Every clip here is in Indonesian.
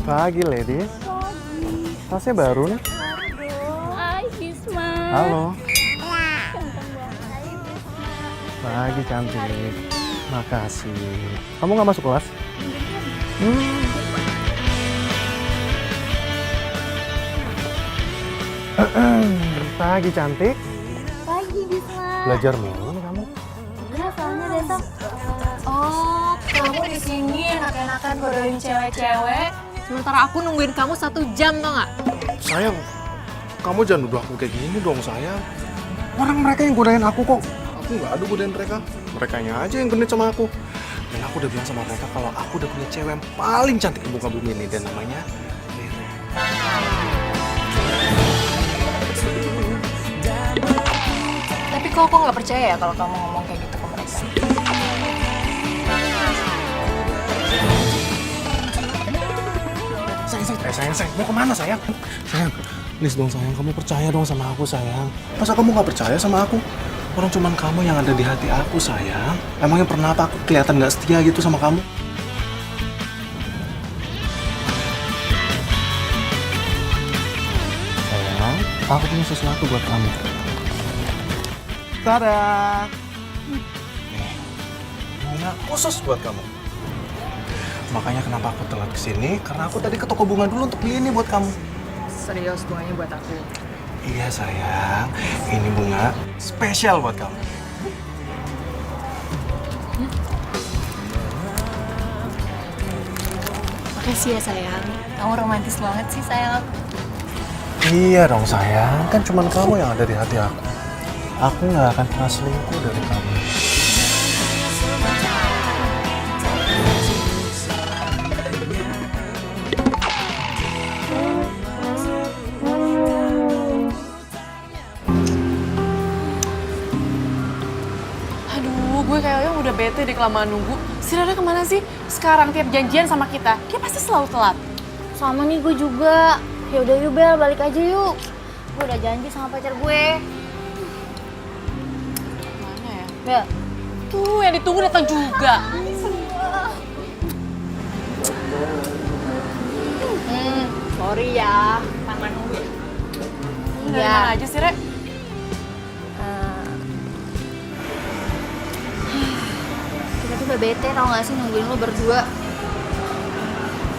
Pagi, ladies. Tasnya baru nih. Hai, Bisma. Halo. Pagi, cantik. Makasih. Kamu nggak masuk kelas? Pagi, cantik. Pagi, Bisma. Belajar mulu nih kamu. Iya, soalnya besok. Oh, kamu di sini enak-enakan godain cewek-cewek. Sementara aku nungguin kamu 1 jam, tau nggak? Sayang, kamu jangan nuduh aku kayak gini dong, sayang. Orang mereka yang godain aku kok. Aku nggak ada godain mereka. Merekanya aja yang genit sama aku. Dan aku udah bilang sama mereka kalau aku udah punya cewek yang paling cantik di muka bumi ini. Dan namanya Rere. Tapi kok aku nggak percaya ya kalau kamu ngomong kayak gitu ke mereka. Sayang, mau kemana sayang? Sayang, please dong sayang, kamu percaya dong sama aku sayang. Masa kamu nggak percaya sama aku? Orang cuman kamu yang ada di hati aku sayang. Emangnya pernah apa aku kelihatan nggak setia gitu sama kamu? Sayang, aku punya sesuatu buat kamu. Tada! Nih, bunga khusus buat kamu. Makanya kenapa aku telat kesini, karena aku tadi ke toko bunga dulu untuk beli ini buat kamu. Serius, bunganya buat aku. Iya sayang, ini bunga spesial buat kamu. Makasih ya, sayang. Kamu romantis banget sih, sayang. Iya dong sayang, kan cuma kamu yang ada di hati aku. Aku nggak akan pernah selingkuh dari kamu. Aduh, gue kayaknya udah bete deh kelamaan nunggu. Si Rara kemana sih? Sekarang tiap janjian sama kita, dia pasti selalu telat. Sama nih gue juga. Ya udah yuk Bel, balik aja yuk. Gue udah janji sama pacar gue. Mana ya? Bel. Tuh, yang ditunggu datang juga. Sorry ya, tangan nunggu ya. Dari mana aja sih, Re? Kita tuh udah bete tau gak sih nungguin lo berdua.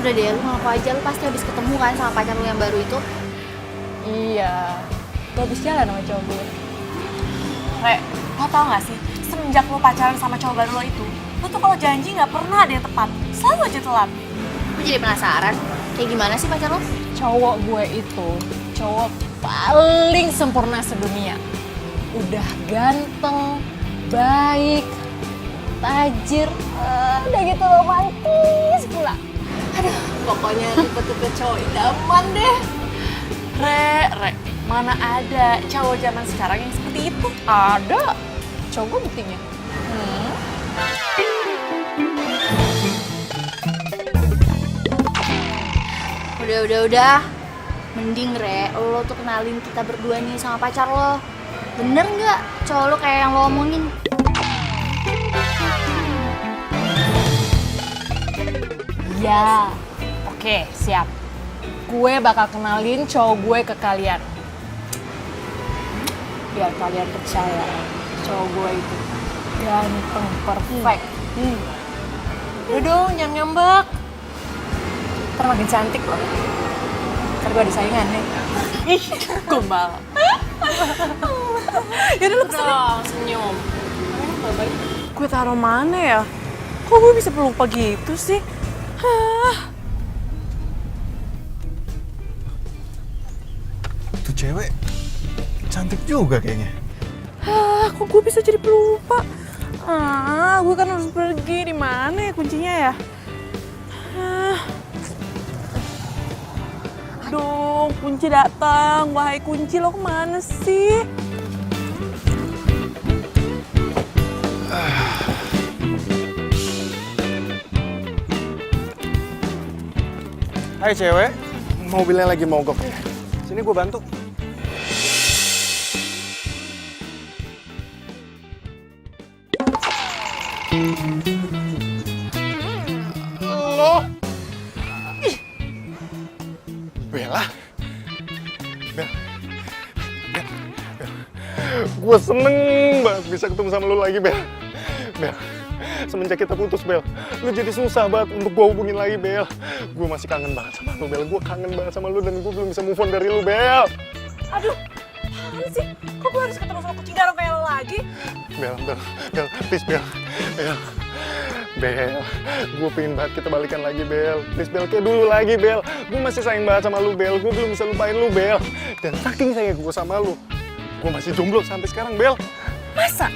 Udah deh, lu ngaku aja, lu pasti habis ketemu kan sama pacar lu yang baru itu. Iya, gue habis jalan sama cowok gue. Re, lo tau gak sih, semenjak lo pacaran sama cowok baru lo itu, lo tuh kalau janji gak pernah ada yang tepat, selalu aja telat. Gue jadi penasaran, kayak gimana sih pacar lu? Cowok gue itu, cowok paling sempurna sedunia. Udah ganteng, baik, tajir, udah gitu romantis pula. Aduh, pokoknya tipe-tipe cowok idaman deh. Re, mana ada cowok zaman sekarang yang seperti itu? Ada. Cowok gue buktinya. Udah. Mending Re, lo tuh kenalin kita berdua nih sama pacar lo. Bener nggak cowok lo kayak yang lo omongin? Ya, oke, siap. Gue bakal kenalin cowok gue ke kalian. Biar kalian percaya, cowok gue itu ganteng, perfect. Udah dong, jangan ngambek. Ntar makin cantik loh. Ntar gue ada saingan nih. Ih, gombal. Yaudah lu pesen dong, senyum. Gue taruh mana ya? Kok gue bisa pelupa gitu sih? Tuh cewek cantik juga kayaknya. Kok gue bisa jadi pelupa? Gue kan harus pergi. Di mana ya kuncinya ya? Aduh, kunci datang. Wahai kunci, lo kemana sih? Hai cewek, mobilnya lagi mogok ya. Sini gue bantu. Lo Gue seneng banget bisa ketemu sama lu lagi, Bel. Bel, semenjak kita putus, Bel, lu jadi susah banget untuk gue hubungin lagi, Bel. Gue masih kangen banget sama lu, Bel. Gue kangen banget sama lu dan gue belum bisa move on dari lu, Bel. Aduh, apaan sih? Kok gue harus ketemu sama kucing garong kayak lo lagi? Bel, please, Bel. Bel, gue pengen banget kita balikan lagi, Bel. Please, Bel, kayak dulu lagi, Bel. Gue masih sayang banget sama lu, Bel. Gue belum bisa lupain lu, Bel. Dan saking sayang gue sama lu, gue masih jomblo sampai sekarang, Bel. Masa?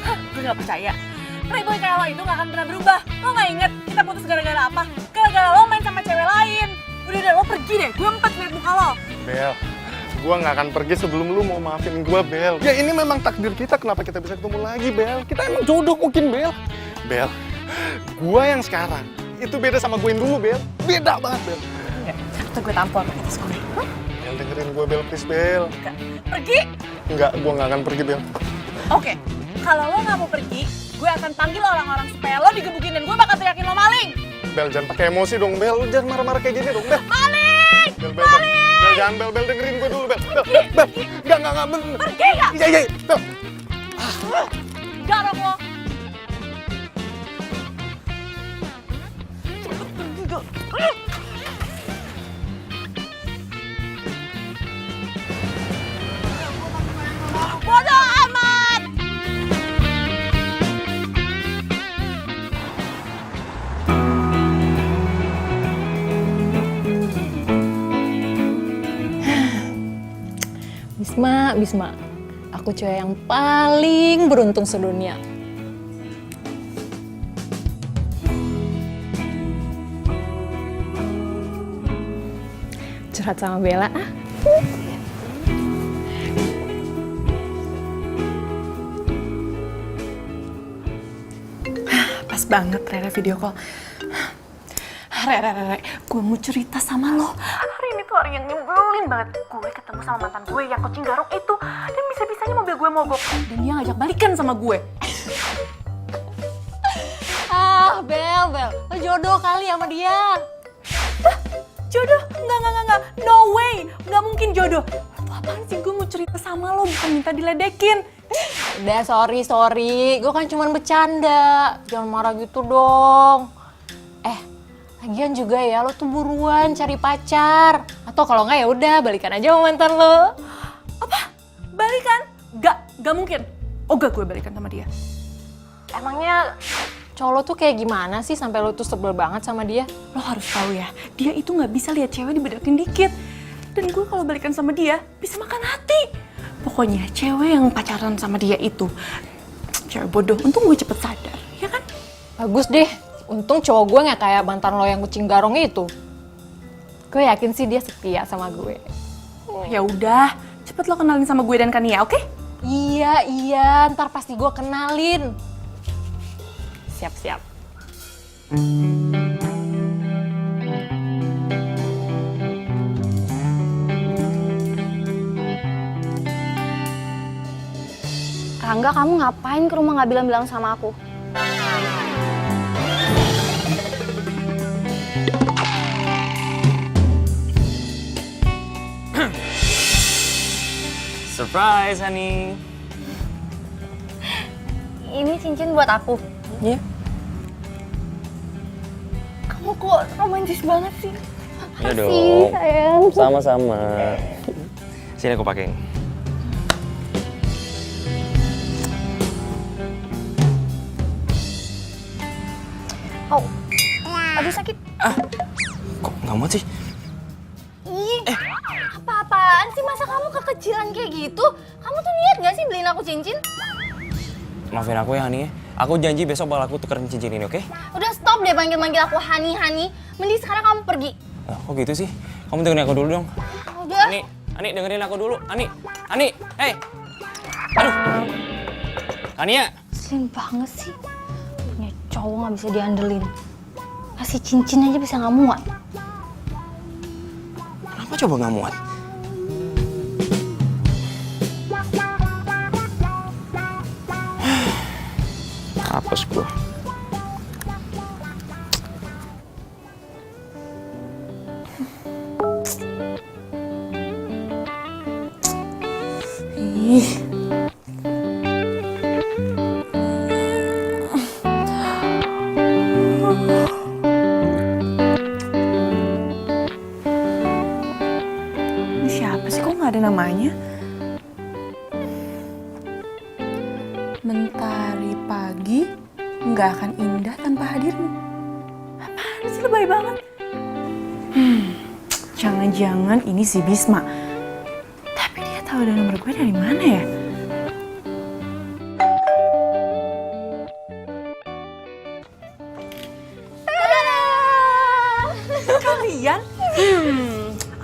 Hah, gue gak percaya. Playboy kayak lo itu gak akan pernah berubah. Lo gak inget kita putus gara-gara apa? Gara-gara lo main sama cewek lain. Udah, lo pergi deh. Gue empat liat muka lo. Bel, gue gak akan pergi sebelum lu mau maafin gue, Bel. Ya ini memang takdir kita, kenapa kita bisa ketemu lagi, Bel? Kita emang jodoh mungkin, Bel. Bel, gue yang sekarang itu beda sama gue yang dulu, Bel. Beda banget, Bel. Enggak, atau gue tampol pakai tas gue. Bel, dengerin gue, Bel, please, Bel. Enggak. Pergi? Enggak, gue gak akan pergi, Bel. Oke, kalau lo gak mau pergi, gue akan panggil orang-orang supaya lo digebukin dan gue bakal teriakin lo maling. Bel, jangan pakai emosi dong, Bel. Lu jangan marah-marah kayak gini dong, Bel. Maling! Bel, Bel, jangan, Bel, dengerin gue dulu, Bel. Bel, enggak, bener. Pergi gak? Iya, Bel. Garong lo. Bodoh amat! Bisma, aku cewek yang paling beruntung sedunia. Curhat sama Bella ah. Pas banget Rere video call. Rere, gue mau cerita sama lo. Hari ini tuh hari yang nyebelin banget. Gue ketemu sama mantan gue yang kucing garong itu. Dan bisa-bisanya mobil gue mogok. Dan dia ngajak balikan sama gue. Ah, Bel, lo jodoh kali sama dia. Jodoh? Enggak. No way. Enggak mungkin jodoh. Lo apaan sih? Gue mau cerita sama lo, bukan minta diledekin. Udah, sorry. Gue kan cuma bercanda. Jangan marah gitu dong. Lagian juga ya, lo tuh buruan cari pacar. Atau kalau nggak ya udah balikan aja sama mantan lo. Apa? Balikan? Gak mungkin. Oh gak, gue balikan sama dia. Emangnya cowok lo tuh kayak gimana sih sampai lo tuh sebel banget sama dia? Lo harus tahu ya, dia itu nggak bisa lihat cewek dibedakin dikit. Dan gue kalau balikan sama dia, bisa makan hati. Pokoknya cewek yang pacaran sama dia itu cewek bodoh. Untung gue cepet sadar, ya kan? Bagus deh. Untung cowok gue nggak kayak mantan lo yang kucing garong itu. Gue yakin sih dia setia sama gue. Ya udah, cepet lo kenalin sama gue dan Kania, oke? Iya, ntar pasti gue kenalin. Siap. Rangga, kamu ngapain ke rumah nggak bilang-bilang sama aku? Surprise, honey. Ini cincin buat aku. Iya. Kamu kok romantis banget sih? Iya Makasih, dong. sayang. Sama-sama. Sini aku pakein. Oh, aduh sakit. Kok nggak muat sih? Ih, apa-apaan sih? Masa kamu kekecilan kayak gitu? Kamu tuh niat gak sih beliin aku cincin? Maafin aku ya, honey. Aku janji besok bakal aku tukerin cincin ini, oke? Udah stop deh manggil-manggil aku Hani. Mending sekarang kamu pergi. Kok gitu sih? Kamu dengerin aku dulu dong. Udah. Ani dengerin aku dulu. Ani, hey. Aduh. Ania. Slim banget sih. Punya cowok gak bisa diandelin. Kasih cincin aja bisa gak muat. Kenapa coba nggak muat? Hapus gua. Ih, sih, lebay banget. Jangan-jangan ini si Bisma. Tapi dia tahu ada nomor gue dari mana ya? Kalian?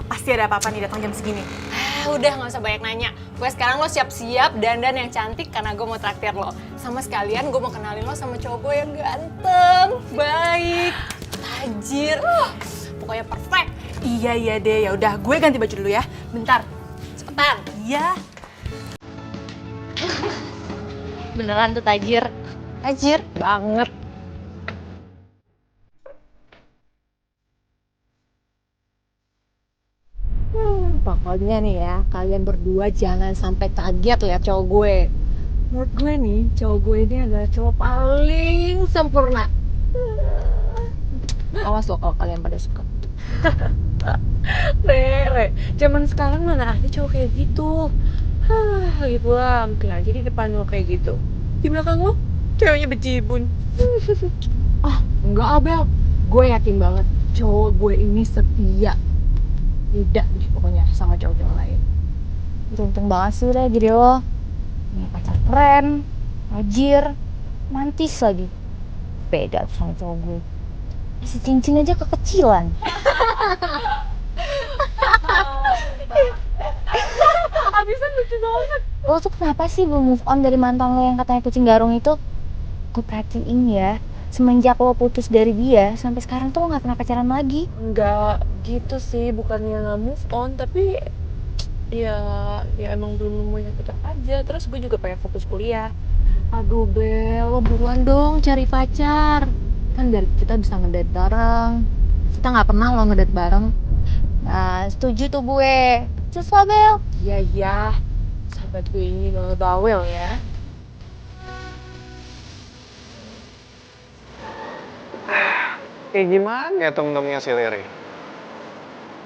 Pasti ada apa-apa nih datang jam segini. Udah nggak usah banyak nanya. Gue sekarang lo siap-siap dandan yang cantik karena gue mau traktir lo. Sama sekalian gue mau kenalin lo sama cowok gue yang ganteng, baik, tajir, pokoknya perfect. Iya deh, ya udah gue ganti baju dulu ya. Bentar. Cepetan. Iya. Beneran tuh tajir. Tajir banget. Pokoknya nih ya, kalian berdua jangan sampai kaget lihat cowok gue. Menurut gue nih, cowok gue ini adalah cowok paling sempurna. Awas loh kalau kalian pada suka. Re, zaman sekarang mana ada cowok kayak gitu. Gitu lah, mungkin aja di depan lo kayak gitu. Di belakang lo, ceweknya bejibun. Enggak Abel, gue yakin banget cowok gue ini setia. Beda deh pokoknya sama cowok-cowok lain. Beruntung banget sih Re jadi lo. Punya pacar keren, tajir, romantis lagi. Beda tuh sama cowok gue. Si cincin aja kekecilan. Abisan lucu banget. Lo tuh kenapa sih belum move on dari mantan lo yang katanya kucing garung itu? Gue perhatiin ya, semenjak lo putus dari dia, sampai sekarang tuh lo gak pernah pacaran lagi. Enggak gitu sih, bukannya nggak move on, tapi ya emang belum nemu yang cocok aja. Terus gue juga pengen fokus kuliah. Aduh Bel, lo buruan dong cari pacar. Kan biar kita bisa ngedate bareng. Kita nggak pernah lo ngedate bareng. Nah, setuju tuh gue. Cus lah, Bel. Ya, sahabat gue ini banget bawel ya. Kayak gimana ya temen-temennya si Rere?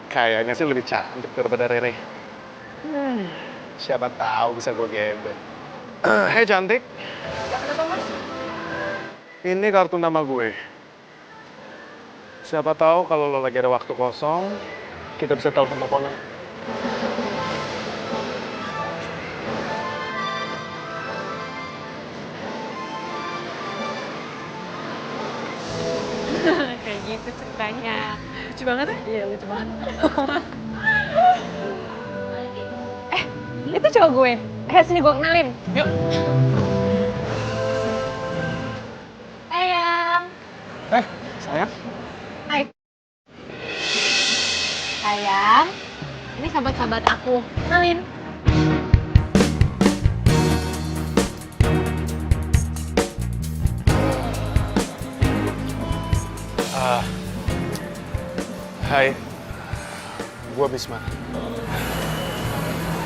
Kayaknya sih lebih cantik daripada Rere. Siapa tahu bisa gue gebet. Hei cantik. Ini kartu nama gue. Siapa tahu kalau lo lagi ada waktu kosong, kita bisa telepon-teleponan. Kayak gitu ceritanya. Lucu banget ya? Iya, lucu banget. Itu cowok gue. Sini gue kenalin. Yuk. Sayang. Sayang. Sayang. Ini sahabat-sahabat aku. Kenalin. Hai. Gue Bisma.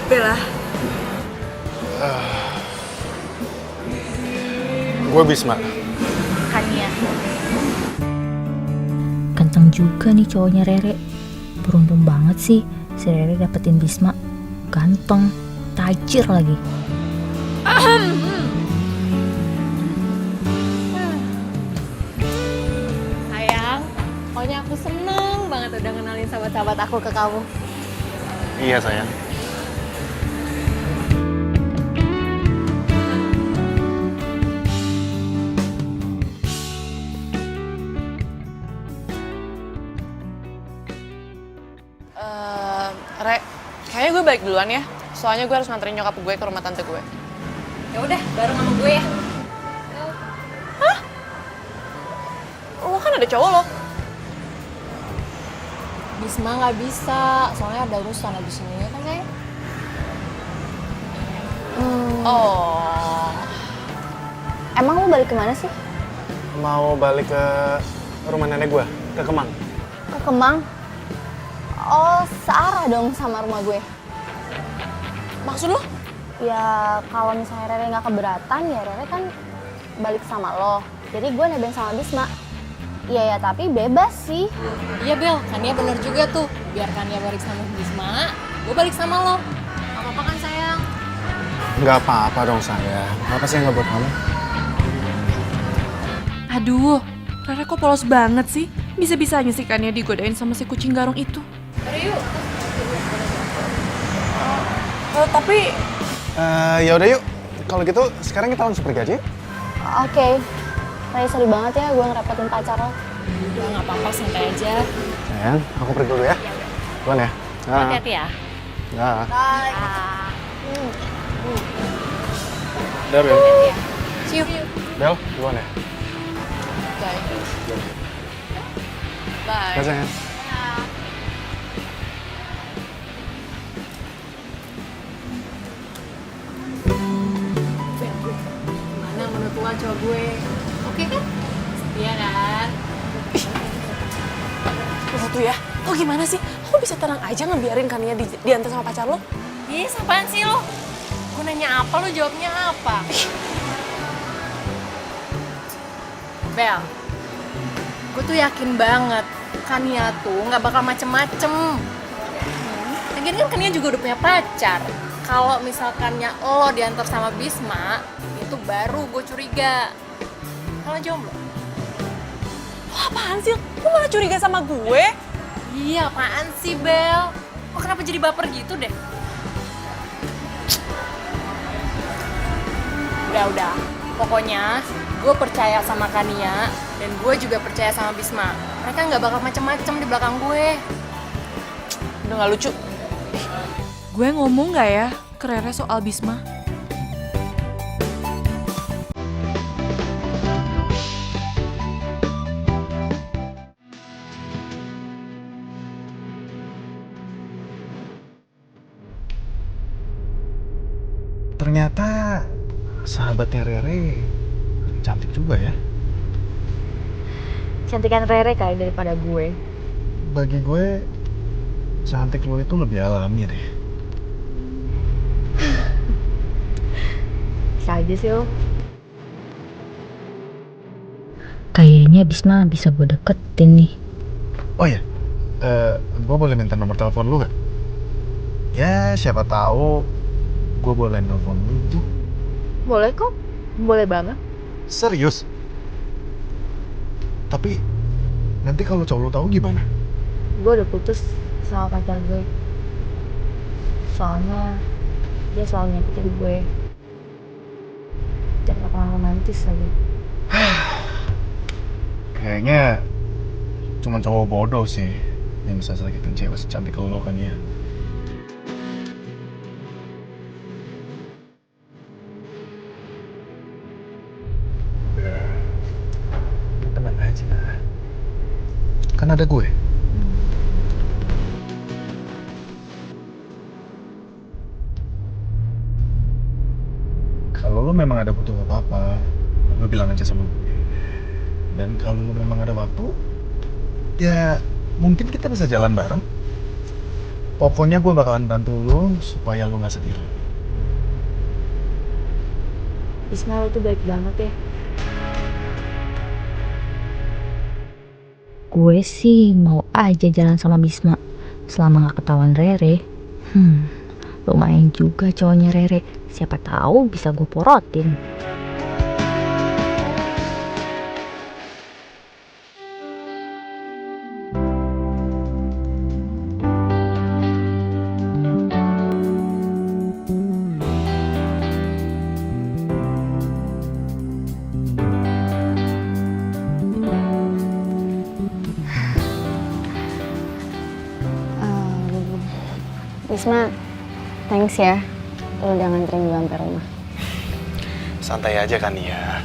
Bella. Gue Bisma. Kania. Ganteng juga nih cowoknya Rere. Beruntung banget sih si Rere dapetin Bisma. Ganteng, tajir lagi. Sayang. Pokoknya aku seneng banget udah kenalin sahabat-sahabat aku ke kamu. Iya sayang. Re, kayaknya gue balik duluan ya. Soalnya gue harus nganterin nyokap gue ke rumah tante gue. Ya udah, bareng sama gue ya. Lo kan ada cowok lo. Bisma nggak bisa, soalnya ada urusan abis ini ya kan sayang? Oh. Emang lo balik kemana sih? Mau balik ke rumah nenek gue, ke Kemang. Ke Kemang? Oh, searah dong sama rumah gue. Maksud lo? Ya, kalau misalnya Rere nggak keberatan, ya Rere kan balik sama lo. Jadi gue nebeng sama Bisma. Iya ya, tapi bebas sih. Iya Bel, Kania bener juga tuh. Biar Kania balik sama Bisma, gue balik sama lo. Gak apa-apa kan sayang? Nggak apa-apa dong sayang. Apa sih yang nggak buat kamu? Aduh, Rere kok polos banget sih? Bisa-bisanya sih kan ya digodain sama si kucing garong itu. Tapi Ya udah yuk. Kalau gitu sekarang kita langsung pergi aja. Yuk. Oke. Ray, sorry banget ya gue ngerepotin pacar lo. Udah nggak apa-apa, santai aja. Sayang, aku pergi dulu ya. Duluan ya. Nah. Hati-hati ya. Nah. Bye. Udah, Bel. See you. Bel, duluan ya. Bye. Bye, Bye. sayang. Gimana menurut lo cowok gue? Oke kan? Setia kan? lo tuh ya, lo gimana sih? Lo bisa tenang aja ngebiarin Kania diantar sama pacar lo? Ih, apaan sih lo? Gue nanya apa, lo jawabnya apa? Bel, gue tuh yakin banget Kania tuh nggak bakal macem-macem. Lagian kan Kania juga udah punya pacar. Kalau misalkannya lo diantar sama Bisma, itu baru gue curiga. Kalau jomblo? Lo apaan sih? Lo malah curiga sama gue? Iya, apaan sih Bel? Kok kenapa jadi baper gitu deh? Udah. Pokoknya gue percaya sama Kania dan gue juga percaya sama Bisma. Mereka nggak bakal macem-macem di belakang gue. Udah gak lucu. Gue ngomong gak ya ke Rere soal Bisma? Ternyata sahabatnya Rere cantik juga ya. Cantikan Rere kali daripada gue. Bagi gue, cantik lo itu lebih alami deh. Bisa aja sih lo. Kayaknya Bisma bisa gue deketin nih. Oh ya, gue boleh minta nomor telepon lu gak? Ya, siapa tahu gue boleh nelfon lu tuh. Boleh kok. Boleh banget. Serius? Tapi nanti kalau cowok lu tahu gimana? Gue udah putus sama pacar gue. Soalnya dia selalu nyakitin gue. Dan gak pernah romantis lagi. Kayaknya cuma cowok bodoh sih yang bisa sakitin cewek secantik lo kan ya. Udah, lu tenang aja. Kan ada gue. Kalau lo memang ada butuh apa-apa, lo bilang aja sama gue. Dan kalau lo memang ada waktu, ya mungkin kita bisa jalan bareng. Pokoknya gue bakalan bantu lo supaya lo gak sedih. Bisma lo tuh baik banget ya. Gue sih mau aja jalan sama Bisma selama gak ketahuan Rere. Lumayan juga cowoknya Rere. Siapa tahu bisa gue porotin. Bisma, thanks ya. Lo udah nganterin gue sampai rumah. Santai aja kan ya.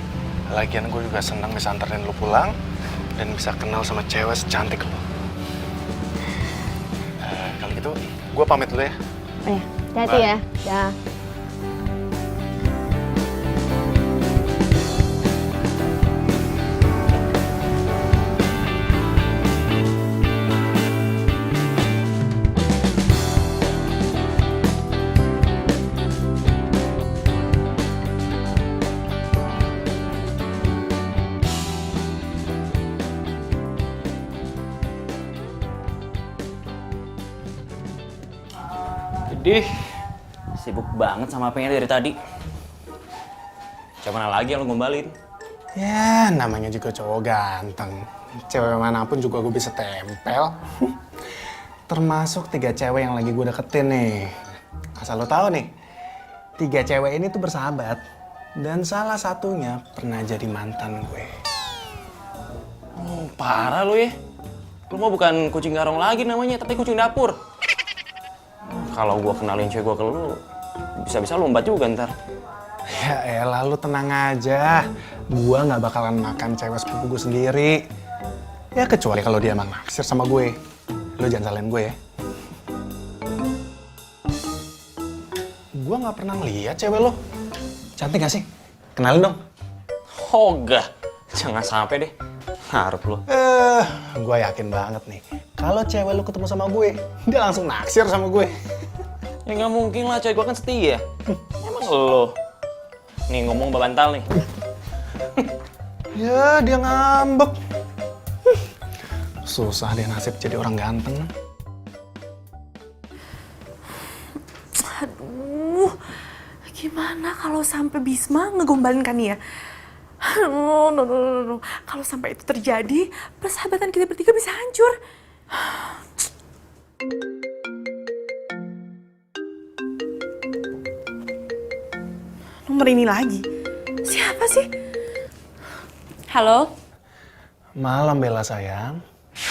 Lagian gue juga senang bisa anterin lo pulang dan bisa kenal sama cewek secantik lo. Kalau gitu, gue pamit dulu ya. Oh ya, hati-hati ya. Dah. Jadi sibuk banget sama apanya dari tadi. Coba mana lagi yang lu gombalin? Ya, namanya juga cowok ganteng. cewek manapun juga gue bisa tempel. Termasuk 3 cewek yang lagi gue deketin nih. Asal lo tahu nih, 3 cewek ini tuh bersahabat. Dan salah satunya pernah jadi mantan gue. Oh, parah lu ya. Lu mah bukan kucing garong lagi namanya, tapi kucing dapur. Kalau gua kenalin cewek gua ke lu, bisa-bisa lombat juga ntar. Ya elah, lu tenang aja. Gua nggak bakalan makan cewek sepupu gue sendiri. Ya kecuali kalau dia emang naksir sama gue. Lu jangan salahin gue ya. Gua nggak pernah ngeliat cewek lo. Cantik gak sih? Kenalin dong. Hoga, jangan sampai deh. Harap lu. Gue yakin banget nih. Kalau cewek lu ketemu sama gue, dia langsung naksir sama gue. Ya nggak mungkin lah, cewek gua kan setia. Emang lo. Nih ngomong babantal nih. Ya, dia ngambek. Susah deh nasib jadi orang ganteng. Aduh, gimana kalau sampai Bisma ngegombalin Kania? Aduh, no. Kalau sampai itu terjadi, persahabatan kita bertiga bisa hancur. Nomor ini lagi. Siapa sih? Halo? Malam Bella sayang.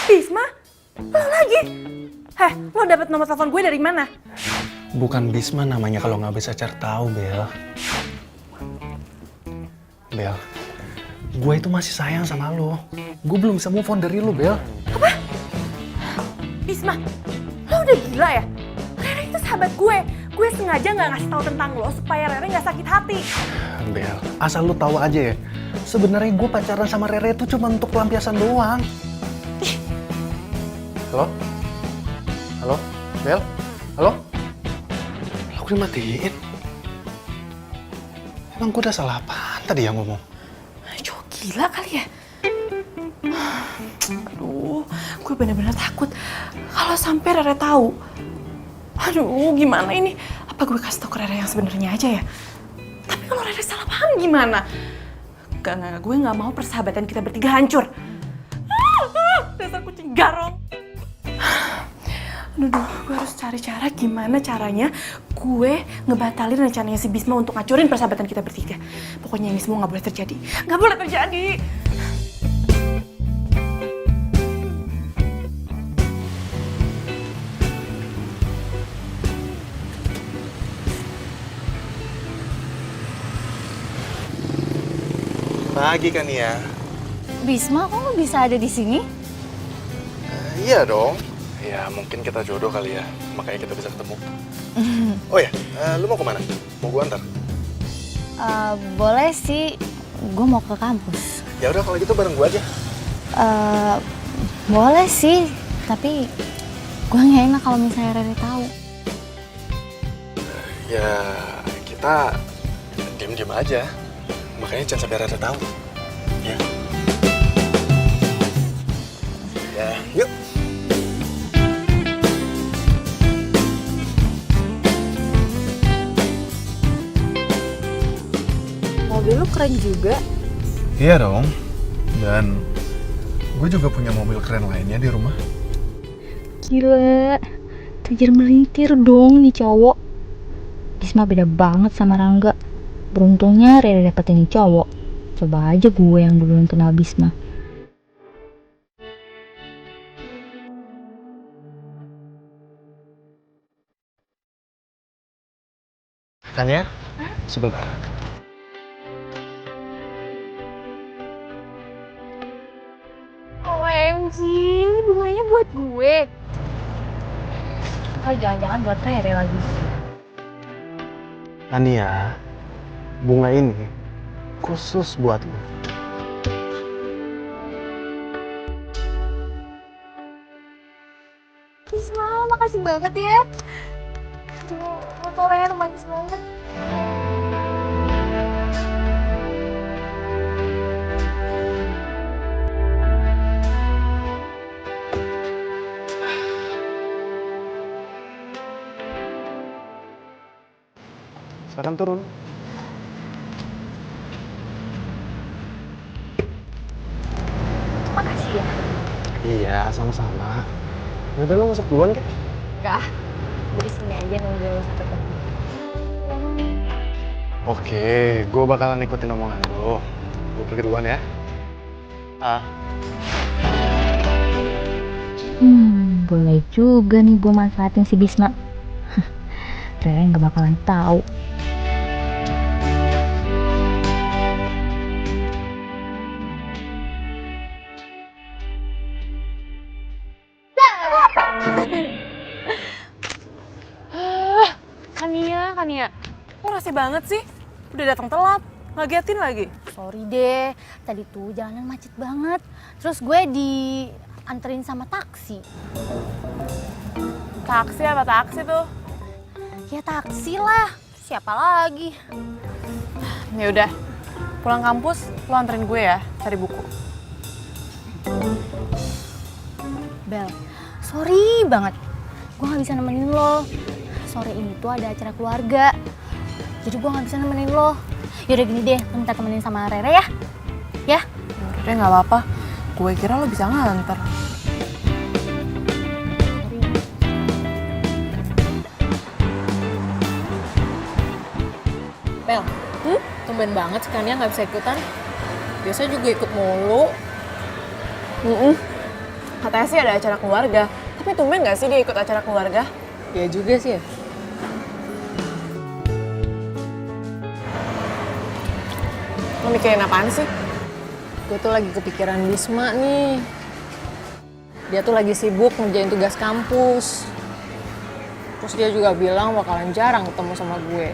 Bisma? Lo lagi? Lo dapet nomor telepon gue dari mana? Bukan Bisma namanya kalau nggak bisa cari tahu, Bel. Bel, gue itu masih sayang sama lo. Gue belum bisa move on dari lo, Bel. Apa? Bisma, lo udah gila ya? Rere itu sahabat gue. Gue sengaja nggak ngasih tahu tentang lo supaya Rere nggak sakit hati. Bel, asal lo tahu aja ya. Sebenarnya gue pacaran sama Rere itu cuma untuk pelampiasan doang. Halo? Halo? Bel? Halo? Aku dimatiin. Emang gue udah salah apaan tadi yang ngomong? Cowok gila kali ya? Aduh, gue bener-bener takut kalau sampai Rere tahu. Aduh, gimana ini? Apa gue kasih tau ke Rere yang sebenarnya aja ya? Tapi kalau Rere salah paham gimana? Gak, gue gak mau persahabatan kita bertiga hancur. Dasar kucing garong. Aduh, gue harus cari cara gimana caranya gue ngebatalin rencananya si Bisma untuk ngancurin persahabatan kita bertiga. Pokoknya ini semua gak boleh terjadi. Gak boleh terjadi! Pagi kan ya? Bisma, kok lo bisa ada di sini? Iya dong. Ya mungkin kita jodoh kali ya, makanya kita bisa ketemu. Oh ya, lu mau kemana? Mau gua antar? Boleh sih, gue mau ke kampus. Ya udah kalau gitu bareng gua aja. Boleh sih, tapi gue nggak enak kalau misalnya Rere tahu. Ya kita diem-diem aja, makanya jangan sampai Rere tahu. Ya. Ya, yuk. Mobil lu keren juga. Iya dong. Dan gue juga punya mobil keren lainnya di rumah. Gila, kejar melintir dong nih cowok. Bisma beda banget sama Rangga. Beruntungnya Rere dapetin nih cowok. Coba aja gue yang duluan kenal Bisma. Kan ya? Sebentar. OMG, ini bunganya buat gue. Oh, jangan-jangan buat Rere lagi. Tania, bunga ini khusus buat lo. Bisma, makasih banget ya. Tuh, motornya romantis banget. Sekarang turun. Makasih ya. Iya, sama-sama. Udah lo masuk duluan kan? Kak, dari sini aja nunggu sampai ketemu. Oke, gue bakalan ikutin omongan lo. Gue pergi duluan ya. Boleh juga nih gue manfaatin si Bisma. Rere nggak bakalan tahu. Kania. Kok rasih banget sih? Udah datang telat, ngagetin lagi. Sorry deh, tadi tuh jalanan macet banget. Terus gue dianterin sama taksi. Taksi apa taksi tuh? Ya taksi lah, siapa lagi? Ya udah, pulang kampus lo anterin gue ya, cari buku. Bel, sorry banget. Gue gak bisa nemenin lo. Sore ini tuh ada acara keluarga. Jadi gue gak bisa nemenin lo. Yaudah gini deh, lo minta temenin sama Rere ya. Ya? Udah nggak apa-apa, gue kira lo bisa nganter. Bel, tumben banget sih Kania nggak bisa ikutan. Biasanya juga ikut mulu. Katanya sih ada acara keluarga, tapi tumben nggak sih dia ikut acara keluarga? Ya juga sih ya. Lo mikirin apaan sih? Gue tuh lagi kepikiran Bisma nih. Dia tuh lagi sibuk ngerjain tugas kampus. Terus dia juga bilang bakalan jarang ketemu sama gue.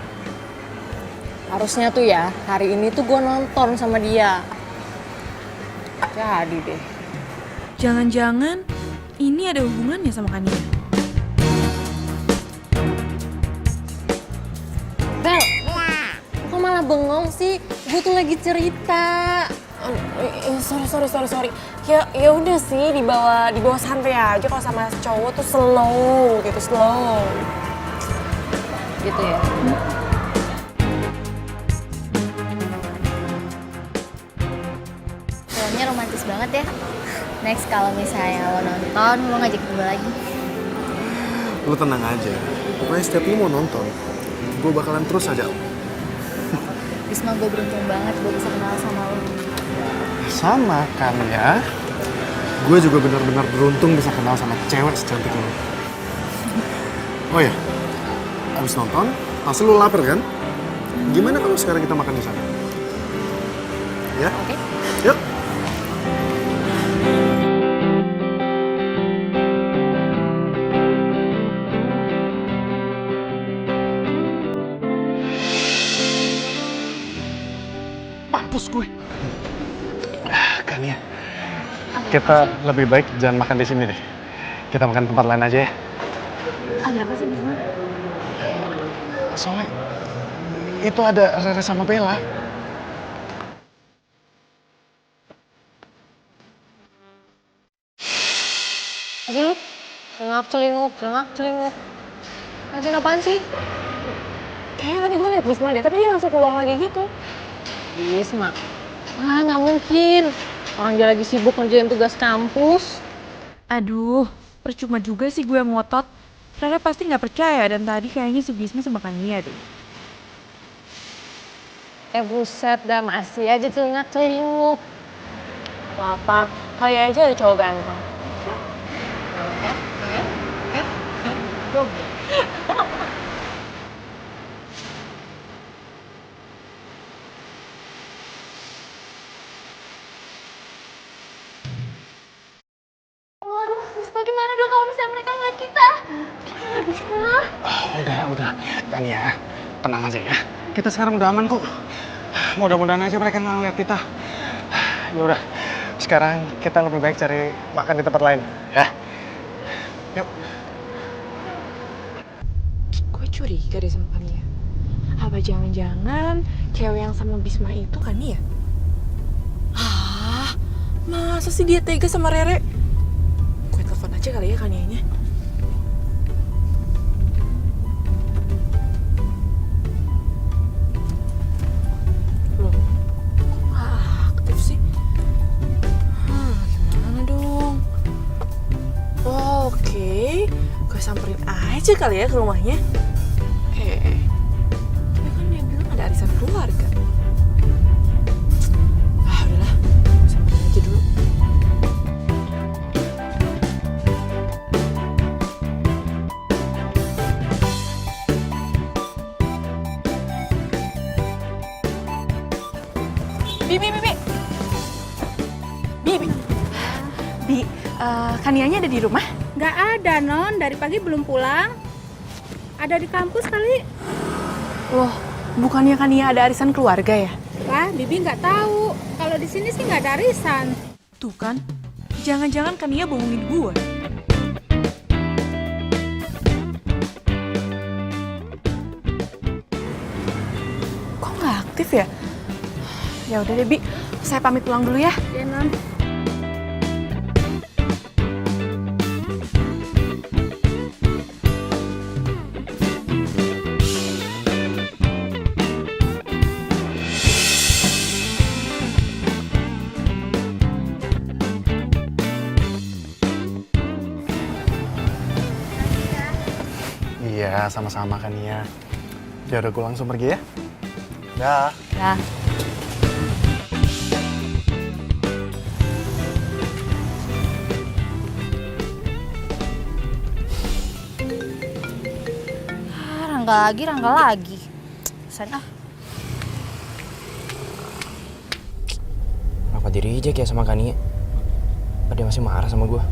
Harusnya tuh ya, hari ini tuh gue nonton sama dia. Jadi deh. Jangan-jangan ini ada hubungannya sama Kania? Bel, kok malah bengong sih? Gue tuh lagi cerita. Sorry. Ya udah sih, dibawa santai aja. Kalau sama cowok tuh slow. Gitu ya. Filmnya romantis banget ya. Next kalau misalnya lo nonton, lo ngajak gue lagi. Lo tenang aja. Pokoknya setiap lo mau nonton, gue bakalan terus aja. Bisma, gue beruntung banget gue bisa kenal sama lo. Sama kan ya. Gue juga benar-benar beruntung bisa kenal sama cewek secantik lo. Oh ya, abis nonton, pasti lo lapar kan? Gimana kalau sekarang kita makan di sana? Ya? Oke. Yuk. Mampus gue. Kan ya. Kita lebih baik jangan makan di sini deh. Kita makan tempat lain aja ya. Ada apa sih Bisma? Soalnya itu ada Rere sama Bella. Celinguk. Ngasihin apaan sih? Kayaknya tadi gue liat Bisma deh, tapi dia langsung keluar lagi gitu. Bisma. Wah, nggak mungkin. Orang dia lagi sibuk ngerjain tugas kampus. Aduh, percuma juga sih gue ngotot. Rara pasti nggak percaya dan tadi kayaknya si Bisma sama Kania deh. Buset dah, masih aja celinguk. Apa? Kali aja ada cowok ganteng. Bagaimana dong kalau misalnya mereka ngeliat kita? Udah. Dan ya, tenang aja ya. Kita sekarang udah aman kok. Mudah-mudahan aja mereka nggak ngeliat kita. Ya udah, sekarang kita lebih baik cari makan di tempat lain, ya. Yuk. Gue curiga deh sama Kania. Apa jangan-jangan cewek yang sama Bisma itu Kania? Ah, masa sih dia tega sama Rere? Gue telepon aja kali ya Kanianya. Loh, kok gak aktif sih? Gimana dong? samperin aja kali ya ke rumahnya. Tapi kan dia bilang ada arisan keluarga. Ah udahlah, samperin aja dulu. Bi, Kanianya ada di rumah? Nggak ada, Non. Dari pagi belum pulang. Ada di kampus kali. Loh, bukannya Kania ada arisan keluarga ya? Wah, Bibi nggak tahu. Kalau di sini sih nggak ada arisan. Tuh kan, jangan-jangan Kania bohongin gue. Kok nggak aktif ya? Ya udah deh, Bi. Saya pamit pulang dulu ya. Ya, Non. Iya, sama-sama kan ya. Ya udah gue langsung pergi ya. Dah. Dah. Rangga lagi. Sen ah. Kenapa di reject ya sama Kania? Apa dia masih marah sama gue?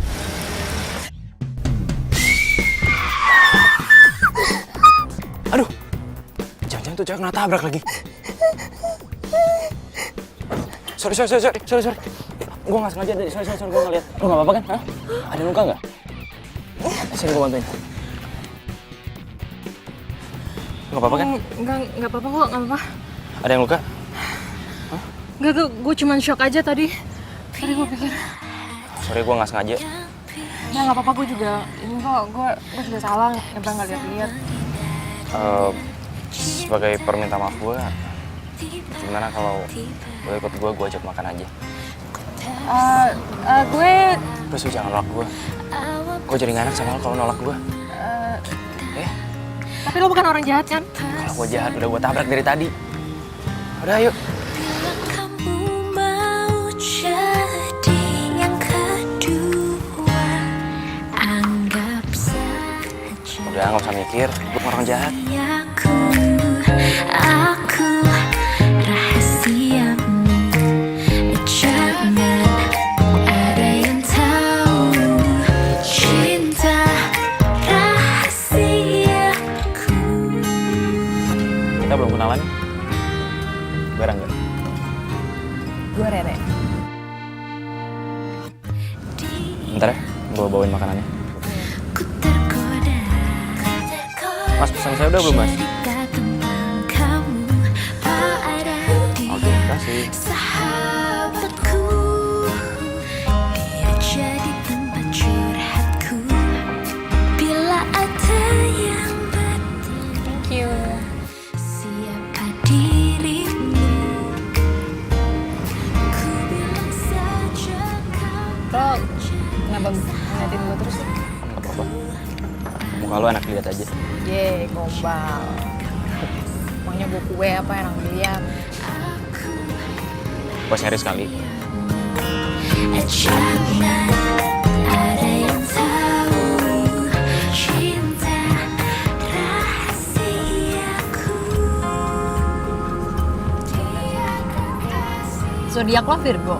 Aduh, jangan-jangan tuh cewek kena tabrak lagi. Sorry. Gue nggak sengaja tadi. Sorry, gue nggak lihat. Lo nggak apa-apa kan? Hah? Ada luka nggak? Sini gue bantuin. Nggak apa-apa kan? Nggak apa-apa kok, nggak apa-apa. Ada yang luka? Nggak, gue cuman shock aja tadi. Tadi gue pikir. Sorry, gue nggak sengaja. Ya nggak apa-apa, gue juga. Ini kok, gue juga salah. Nyebrang nggak lihat-lihat. Sebagai perminta maaf gue, gimana kalau lo ikut gue ajak makan aja? Gue Please, lu jangan nolak gue. Gue jadi nggak enak sama lo kalau nolak gue. tapi lo bukan orang jahat kan? Kalau gue jahat, udah gue tabrak dari tadi. Udah, ayo. Kamu mau jadi yang kedua, anggap saja Udah, nggak usah mikir. Gue orang jahat. aku rahasiamu. Jangan ada yang tahu cinta rahasiaku. Kita belum kenalan. Gue Rangga. Gue Rere. Bentar ya, gue bawain makanannya. Ku tergoda. Mas, pesan saya udah belum, Mas? Oke, kasih. Sahabatku, dia jadi tempat curhatku. Bila ada yang bertanya, Thank you. siapa dirimu? Ku bilang saja kau. Lo kenapa ngeliatin gue terus sih? Gak apa-apa. Muka lo enak dilihat aja. Ye, gombal. Maunya gue kue apa yang dilihat? Gue serius kali. Jangan ada yang tahu cinta rahasiaku. Zodiak lo Virgo.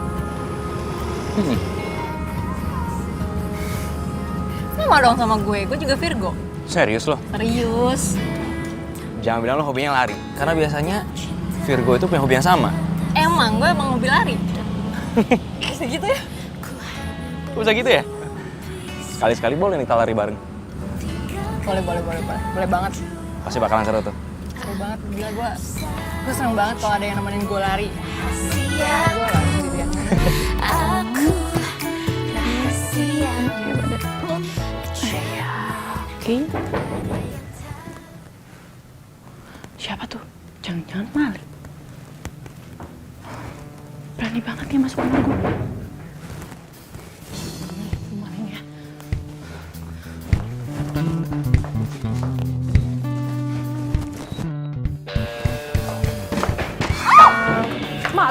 Sama dong sama gue juga Virgo. Serius lo? Serius. Jangan bilang lo hobinya lari. Karena biasanya Virgo itu punya hobi yang sama. Emang gue emang hobi lari. Bisa gitu ya? Bisa gitu ya? Sekali-sekali boleh nih kita lari bareng. Boleh banget. Pasti bakalan seru tuh. Seru banget, gila gue seneng banget kalau ada yang nemenin gue lari. Gue lari sendirian. Aku rahasiamu. Oke. Siapa tuh? Jangan-jangan Malik. Berani banget dia masuk rumah gue. Kemana ya?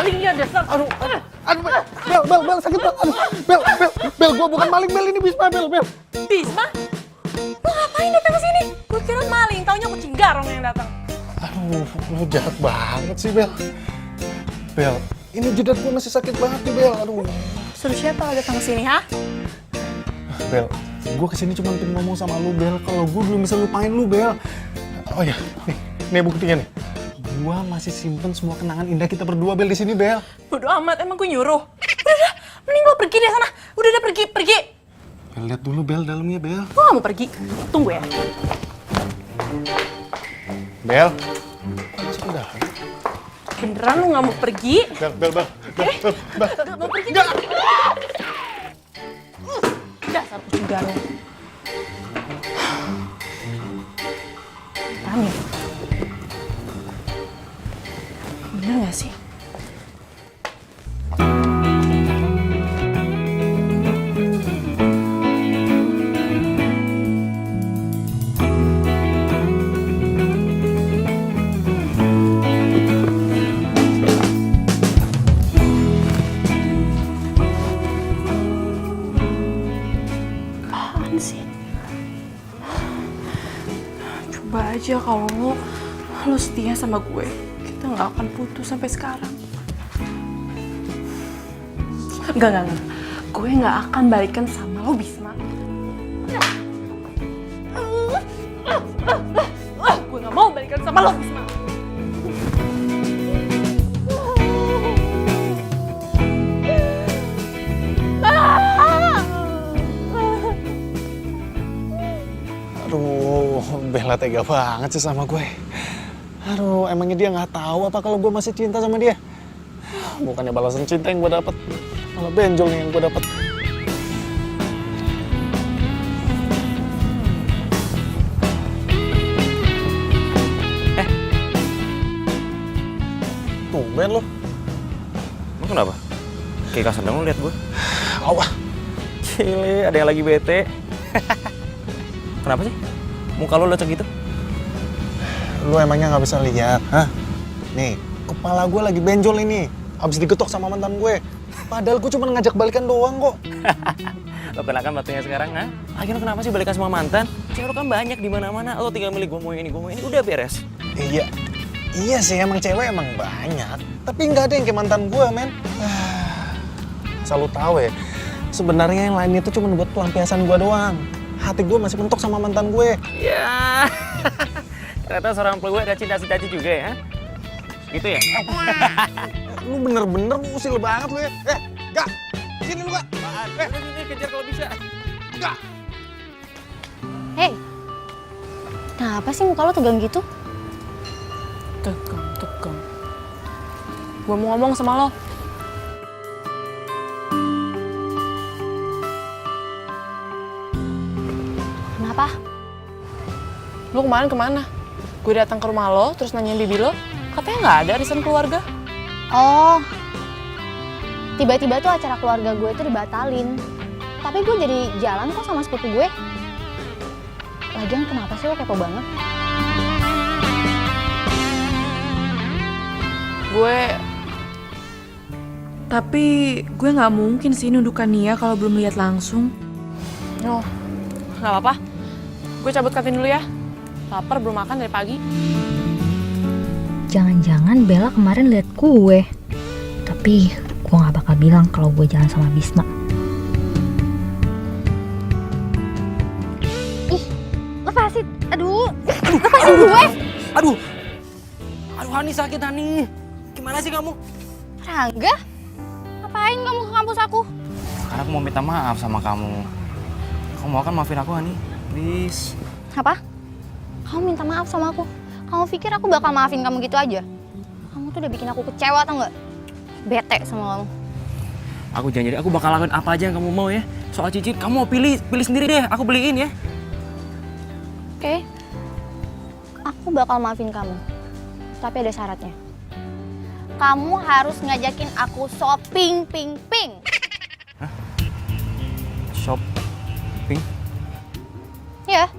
maling ya dasar. Aduh, Bel, sakit banget. Aduh, Bel, gua bukan maling, Bel, ini Bisma, Bel. Bisma? Lu ngapain datang ke sini? Gue kira maling, taunya kucing garong yang datang. Aduh, lu jahat banget sih, Bel. Bel, ini jidat gua masih sakit banget nih, Bel. Aduh. Suruh siapa lo datang ke sini, ha? Bel, gua kesini cuma pengen ngomong sama lu, Bel. Kalau gua belum bisa lupain lu, Bel. Oh ya, nih buktinya nih. Gua masih simpen semua kenangan indah kita berdua, Bel, di sini, Bel. Bodo amat, emang gue nyuruh. Udah, mending lo pergi deh sana. Udah pergi. Bel, lihat dulu, Bel, dalamnya, Bel. Gue gak mau pergi. Tunggu ya. Bel. Sudah. Beneran lu gak mau pergi? Bel. Gak mau pergi? Dasar kucing garong. Paham ya? Bener gak sih? Apaan sih? Coba aja kalau lo setia sama gue, kita nggak akan putus sampai sekarang. Enggak. Gue nggak akan balikan sama lo, Bisma. Gue nggak mau balikan sama lo, Bisma. Aduh, Bella tega banget sih sama gue. Aduh, emangnya dia nggak tahu apa kalau gue masih cinta sama dia? Bukannya balasan cinta yang gue dapet, malah benjol nih yang gue dapet. Tumben lo. Lu kenapa? Kayak kasar dong lu liat gue. Awah. Cile, ada yang lagi bete. Kenapa sih? Muka lu lecek gitu? Lu emangnya nggak bisa lihat, hah? Nih, kepala gue lagi benjol ini. Abis digetok sama mantan gue. Padahal gue cuma ngajak balikan doang kok. Lo kenakan batunya sekarang, ha? Lagi lo kenapa sih balikan sama mantan? Cewek lo kan banyak di mana-mana. Lo tinggal milih gue mau ini, udah beres. Iya sih, emang cewek emang banyak. Tapi nggak ada yang kayak mantan gue, men. Asal lu tahu ya, sebenarnya yang lain itu cuma buat pelampiasan gue doang. Hati gue masih mentok sama mantan gue. Ya, ternyata seorang peluit ada cinta-cinta juga ya? Gitu ya? Lu bener-bener usil banget lu ya. Gak! Sini lu, Gak! Ini kejar kalau bisa. Gak! Hei, kenapa sih muka lo tegang gitu? Tegang. Gue mau ngomong sama lo. Kenapa? Lo kemarin kemana? Gue datang ke rumah lo, terus nanyain bibi lo. Katanya nggak ada arisan keluarga. Oh, tiba-tiba tuh acara keluarga gue tuh dibatalin. Tapi gue jadi jalan kok sama sepupu gue. Lagian kenapa sih lo kepo banget? Tapi gue nggak mungkin sih nundukan Nia kalau belum lihat langsung. Oh, nggak apa-apa. Gue cabut kantin dulu ya. Lapar belum makan dari pagi. Jangan-jangan Bella kemarin lihat gue. Tapi gue gak bakal bilang kalau gue jalan sama Bisma. Ih, lepasin. Aduh, lepasin gue. Aduh, Hani sakit, Hani. Gimana sih kamu? Rangga, ngapain kamu ke kampus aku? Karena aku mau minta maaf sama kamu. Kamu mau kan maafin aku, Hani? Please. Apa? Kamu minta maaf sama aku? Kamu pikir aku bakal maafin kamu gitu aja? Kamu tuh udah bikin aku kecewa, tau gak? Bete sama kamu. Aku janji, aku bakal lakuin apa aja yang kamu mau ya. Soal cicit, kamu mau pilih sendiri deh. Aku beliin ya. Oke. Aku bakal maafin kamu. Tapi ada syaratnya. Kamu harus ngajakin aku shopping, ping. Shopping? Ya,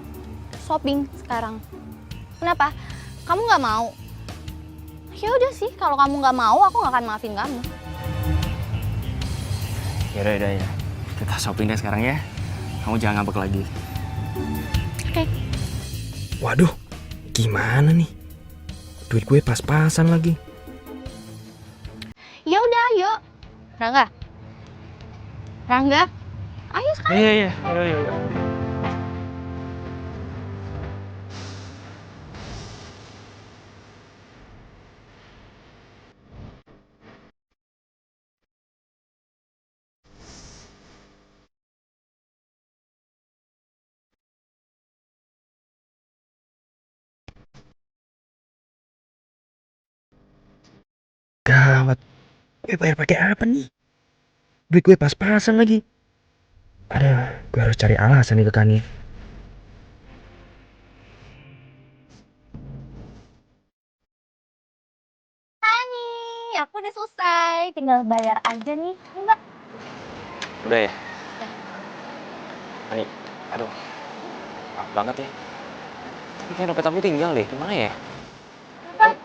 shopping sekarang. Kenapa? Kamu nggak mau? Ya udah sih, kalau kamu nggak mau, aku nggak akan maafin kamu. Yaudah, ya. Kita shopping deh sekarang ya. Kamu jangan ngambek lagi. Oke. Waduh, gimana nih? Duit gue pas-pasan lagi. Ya udah, ayo. Rangga. Ayo sekarang. Iya. Gawat. Gue bayar pakai apa nih? Duit gue pas-pasan lagi. Aduh, gue harus cari alasan nih ke Kani. Hani, aku udah selesai. Tinggal bayar aja nih. Ini, Mbak. Udah ya? Ani, aduh. Maaf banget ya. Tapi kayak dompet aku tinggal deh. Gimana ya?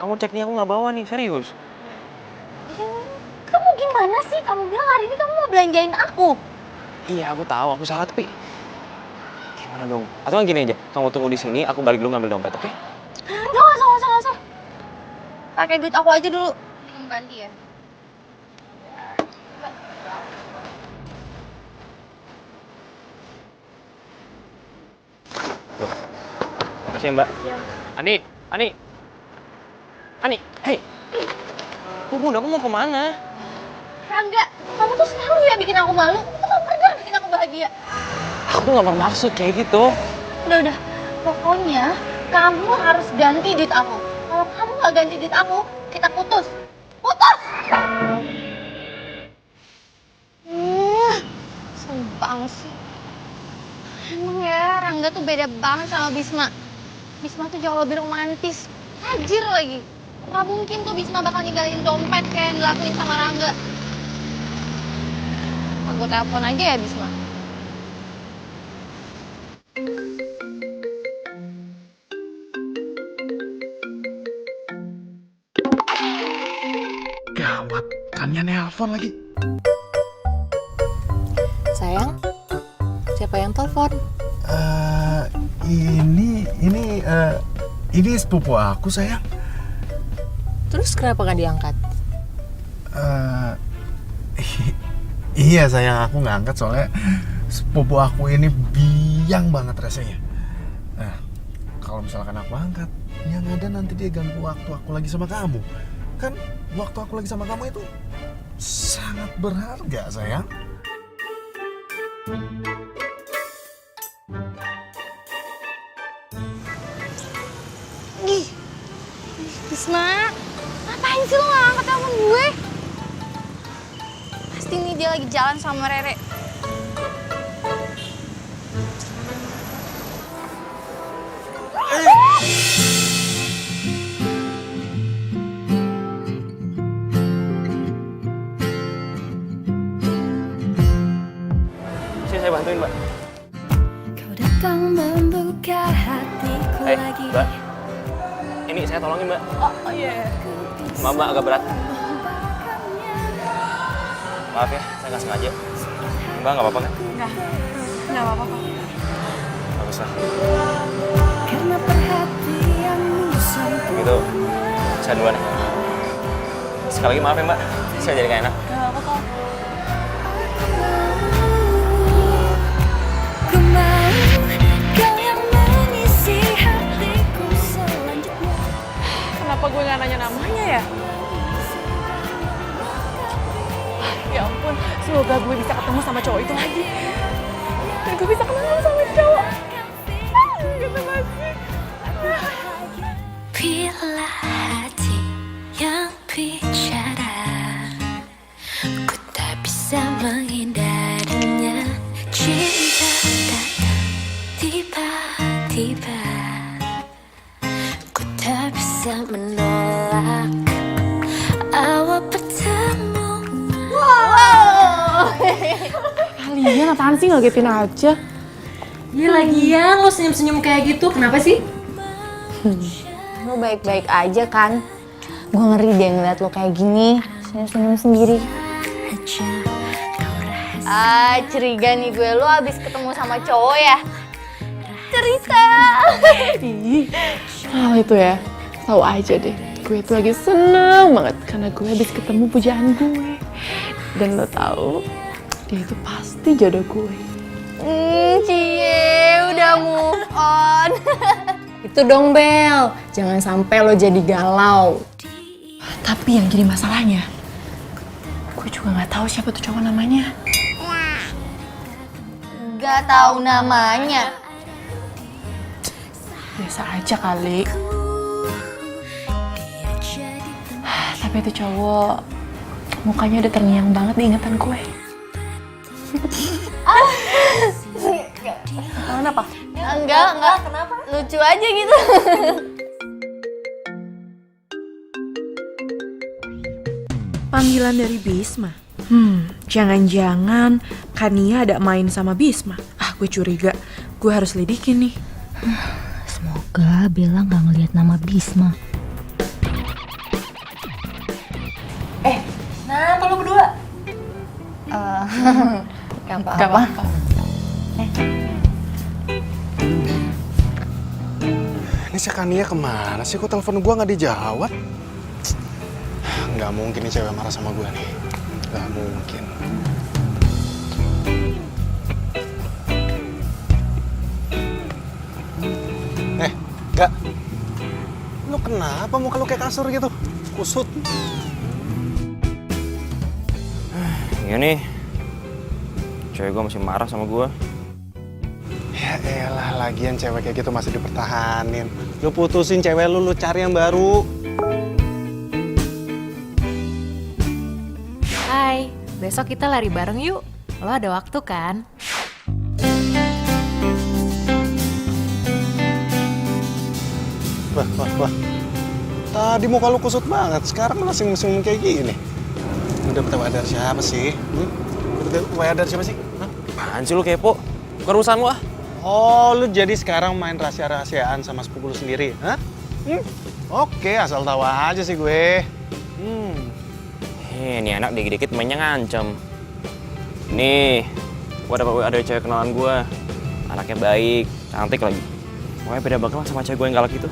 Kamu cek nih, aku nggak bawa nih, serius. Kamu gimana sih? Kamu bilang hari ini kamu mau belanjain aku. Iya, aku tahu, aku salah, tapi gimana dong? Atau gini aja, kamu tunggu di sini, aku balik dulu ngambil dompet, oke? Nggak usah. Pakai duit aku aja dulu. Kamu ganti ya. Makasih ya, Mbak. Ani, hei. Bunda, kamu mau kemana? Rangga, kamu tuh selalu ya bikin aku malu. Kamu tuh gak pernah bikin aku bahagia. Aku nggak bermaksud kayak gitu. Udah. Pokoknya kamu harus ganti duit aku. Kalau kamu nggak ganti duit aku, kita putus. Putus! Sumpah sih. Emang ya, Rangga tuh beda banget sama Bisma. Bisma tuh jauh lebih romantis. Tajir lagi. Gak mungkin tuh Bisma bakal ninggalin dompet kayak yang dilakuin sama Rangga. Aku telepon aja ya Bisma. Gawat, Tania nelpon lagi. Sayang, siapa yang telepon? Ini sepupu aku, sayang. Terus kenapa nggak diangkat? Iya, sayang, aku nggak angkat soalnya sepupu aku ini biang banget rasanya. Nah, kalau misalkan aku angkat, yang ada nanti dia ganggu waktu aku lagi sama kamu. Kan waktu aku lagi sama kamu itu sangat berharga, sayang. Bisma, ngapain sih lo gak angkat telepon gue? Pasti nih dia lagi jalan sama Rere. Saya bantuin, Mbak. Kau datang membuka hatiku lagi. Mbak. Ini saya tolongin, Mbak. Oh iya. Maaf, Mbak, agak berat. Maaf ya, saya nggak sengaja. Mbak, nggak apa-apa kan? Nggak apa-apa kok. Bagus lah. Karena perhatianmu sampai Gitu, saya duluan ya. Sekali lagi maaf ya, Mbak. Saya jadi nggak enak. Nggak apa-apa kok. ku mau kau yang mengisi hatiku selanjutnya. Kenapa gue nggak nanya namanya ya? Ya ampun, semoga gue bisa ketemu sama cowok itu lagi. Dan gue bisa kenalan sama cowok. Gitu masih. Bila hati yang bicara, ku tak bisa menghindarinya. Cinta datang tiba-tiba, ku tak bisa menolak awal pertemuan. Kalian apaan sih ngagetin aja? Ya lagian lo senyum-senyum kayak gitu, kenapa sih? Lo baik-baik aja kan? Gue ngeri dia ngeliat lo kayak gini, senyum-senyum sendiri. Curiga nih gue, lo abis ketemu sama cowok ya? Cerita. Oh itu ya, tahu aja deh. Gue tuh lagi seneng banget karena gue habis ketemu pujaan gue. Dan lo tahu, dia itu pasti jodoh gue. Cie, udah move on. Itu dong Bel, jangan sampai lo jadi galau. Tapi yang jadi masalahnya, gue juga nggak tahu siapa tuh cowok namanya. Gak tahu namanya. Biasa aja kali. Tapi itu cowok mukanya udah terngiang banget di ingatan gue. Kenapa? Enggak. Kenapa? Lucu aja gitu. Panggilan dari Bisma. Jangan-jangan Kania ada main sama Bisma. Gue curiga. Gue harus lidikin nih. Semoga Bella nggak ngelihat nama Bisma. Nah, kalau berdua. Gak apa-apa. Ini si Kania kemana sih? Kok telepon gue nggak dijawab? Nggak mungkin nih cewek marah sama gue nih. Nggak mungkin. Gak. Lu kenapa muka lu kayak kasur gitu? Kusut. Iya nih, cewek gue masih marah sama gue. Ya elah, lagian cewek kayak gitu masih dipertahanin. Lu putusin cewek lu cari yang baru. Hai, besok kita lari bareng yuk. Lo ada waktu kan? Wah. Tadi muka lu kusut banget, sekarang malah sing-sing kayak gini. Lu dapet WA dari siapa sih? Dapet WA dari siapa sih? Hah? Apaan sih lu kepo? Bukan urusan lu ah. Oh, lu jadi sekarang main rahasia-rahasiaan sama sepupu lu sendiri, hah? Oke, asal tahu aja sih gue. Ini anak dikit-dikit mainnya ngancem. Nih, gue dapet WA dari cewek kenalan gue. Anaknya baik, cantik lagi. Pokoknya beda banget lah sama cewek gue yang galak itu.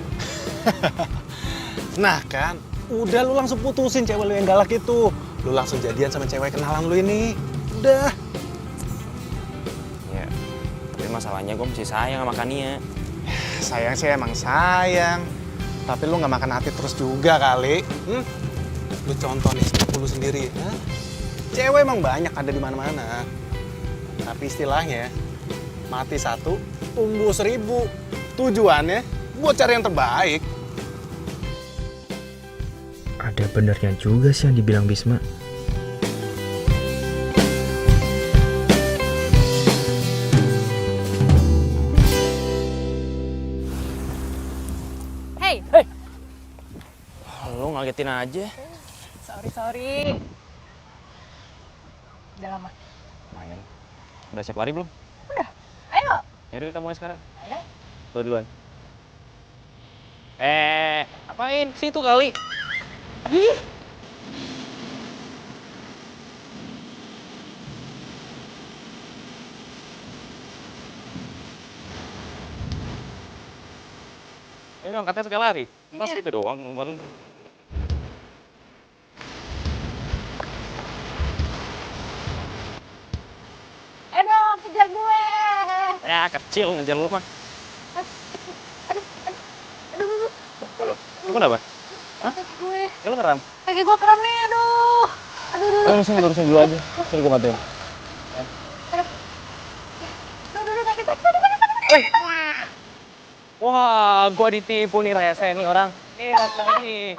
Nah kan, udah lu langsung putusin cewek lu yang galak itu. Lu langsung jadian sama cewek kenalan lu ini. Udah. Ya, tapi masalahnya gue masih sayang sama Kania. Sayang sih emang sayang. Tapi lu nggak makan hati terus juga kali. Lu contoh nih sepupu lu sendiri. Hah? Cewek emang banyak ada di mana-mana. Tapi istilahnya, mati satu, tumbuh 1000. Tujuannya buat cari yang terbaik. Ada benernya juga sih yang dibilang Bisma. Hey, Lu ngagetin aja. sorry. Udah lama. Main. Udah siap lari belum? Udah, ayo. Yaudah kita mulai sekarang. Ayo. Lo duluan. Apain? Situ kali. Dong, katanya sekali lari. Pas itu doang. Baru. Dong, kejar gue. Ya, kecil ngejar lu mah. Aduh, Lu kenapa? kaki gue. Ya lu ngeram? Kaki gue kram nih, aduh. Aduh. Lurusin dulu aja. Sini gua matiin. Aduh, kaki. Wah, gua ditipu nih rese nih orang. Nih, rasa nih.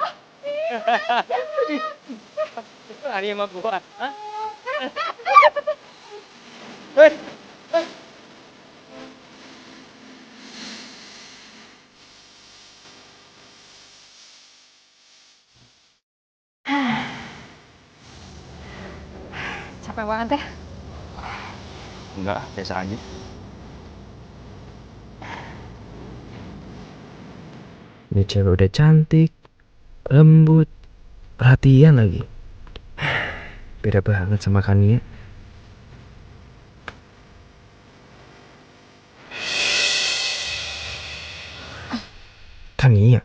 Lari sama gua. Hah? Capek banget ya. Enggak, biasa aja. Ini cewek udah cantik, lembut, Perhatian lagi. Beda banget sama Kania. Kania?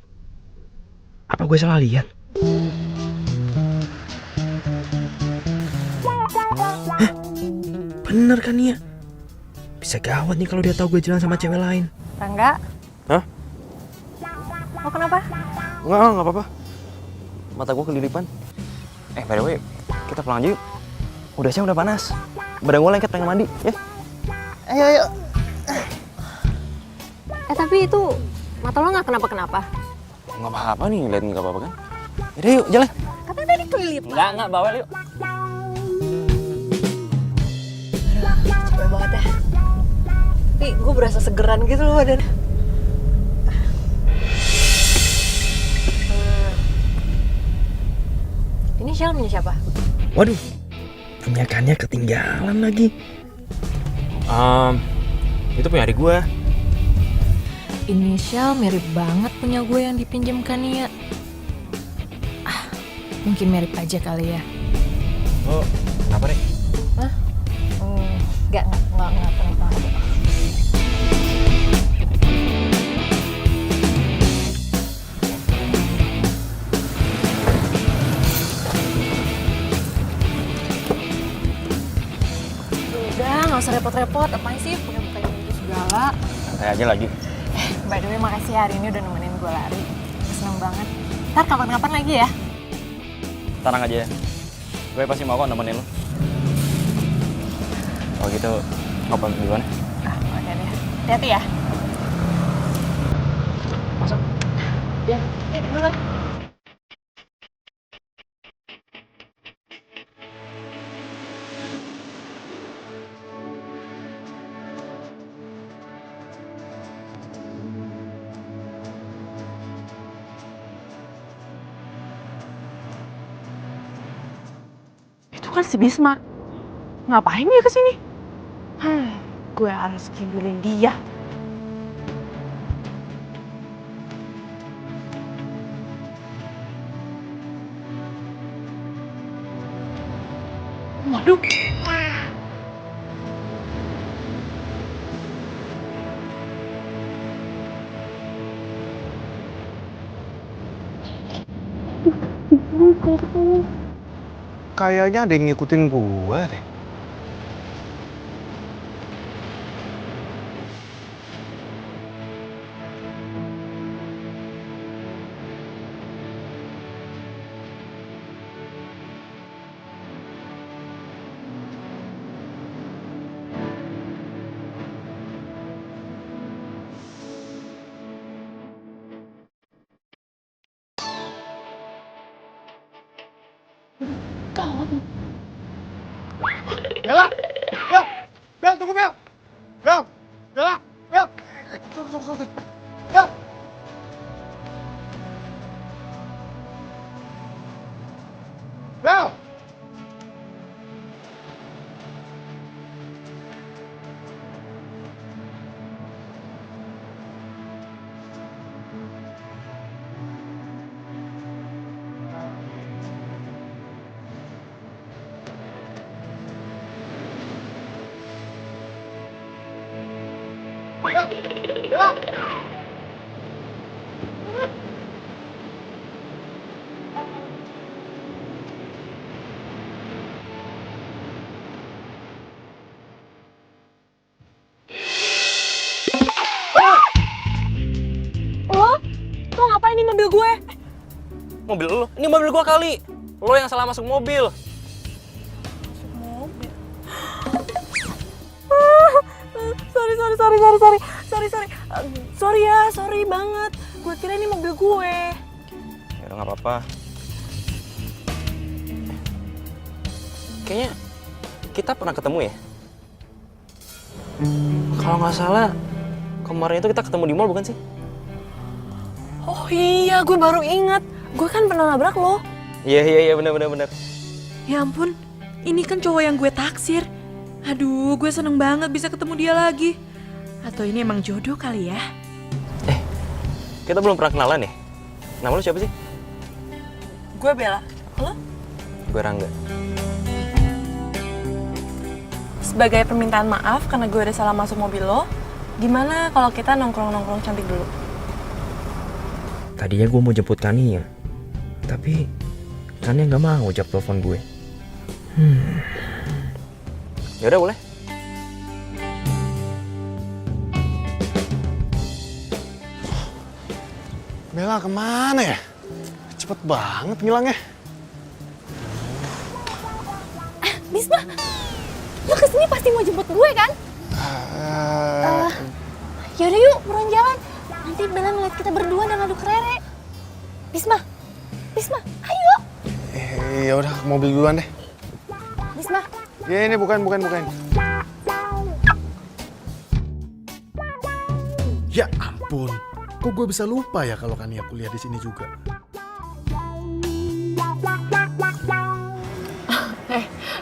Apa gue salah lihat? Hah? Bener Kania. Bisa gawat nih kalau dia tahu gue jalan sama cewek lain. Rangga? Hah? Lo kenapa? Nggak apa-apa. Mata gue kelilipan. By the way, kita pulang aja yuk. Udah siang, udah panas. Badan gue lengket pengen mandi, ya? Ayo. Tapi itu mata lo nggak kenapa-kenapa? Nggak apa-apa nih, lihat nggak apa-apa kan? Yaudah yuk, jalan. Katanya tadi kelilip. Nggak, bawel yuk. Capek banget ya. Tapi gue berasa segeran gitu loh badan. Ini Shell punya siapa? Waduh, punya Kania ketinggalan lagi. Itu punya adik gue. Inisial mirip banget punya gue yang dipinjam Kania. Mungkin mirip aja kali ya. Oh, kenapa, Rek? Enggak kenapa. Udah, nggak usah repot-repot. Apaan sih punya bukain gitu segala. Santai aja lagi. By the way, makasih hari ini udah nemenin gue lari. Gue seneng banget. Ntar kapan-kapan lagi ya. Tenang aja ya. Gue pasti mau kok nemenin lo. Kalau gitu, ngobrol duluan ya. Oke deh. Hati-hati ya. Masuk. Ya, duluan. Itu kan si Bisma. Ngapain dia kesini? Gue harus kibulin dia. Waduh. Kayaknya ada yang ngikutin gua deh. Bella! Bel! Bel, tunggu Bel! Bel! Bella! Bel! Tunggu. Bel! Bel! Lo ngapain di mobil gue? Mobil lo? Ini mobil gua kali. Lo yang salah masuk mobil. Sorry banget. Gue kira ini mobil gue. Ya udah nggak apa-apa. Kayaknya kita pernah ketemu ya. Kalau nggak salah kemarin itu kita ketemu di mall bukan sih? Oh iya, gue baru ingat. Gue kan pernah nabrak lo. Iya benar. Ya ampun, ini kan cowok yang gue taksir. Aduh, gue seneng banget bisa ketemu dia lagi. Atau ini emang jodoh kali ya? Kita belum pernah kenalan ya. Nama lu siapa sih? Gue Bella. Lo? Gue Rangga. Sebagai permintaan maaf karena gue udah salah masuk mobil lo, gimana kalau kita nongkrong-nongkrong cantik dulu? Tadinya gue mau jemput Kania, tapi Kania nggak mau jawab telepon gue. Ya udah boleh. Bella kemana ya? Cepet banget ngilangnya. Bisma, lo kesini pasti mau jemput gue kan? Yaudah yuk, buruan jalan. Nanti Bella ngeliat kita berdua dan ngadu ke Rere. Bisma, ayo. Ya udah, ke mobil duluan deh. Bisma, Ya ini bukan. Ya ampun, kok gue bisa lupa ya kalau Kania kuliah di sini juga.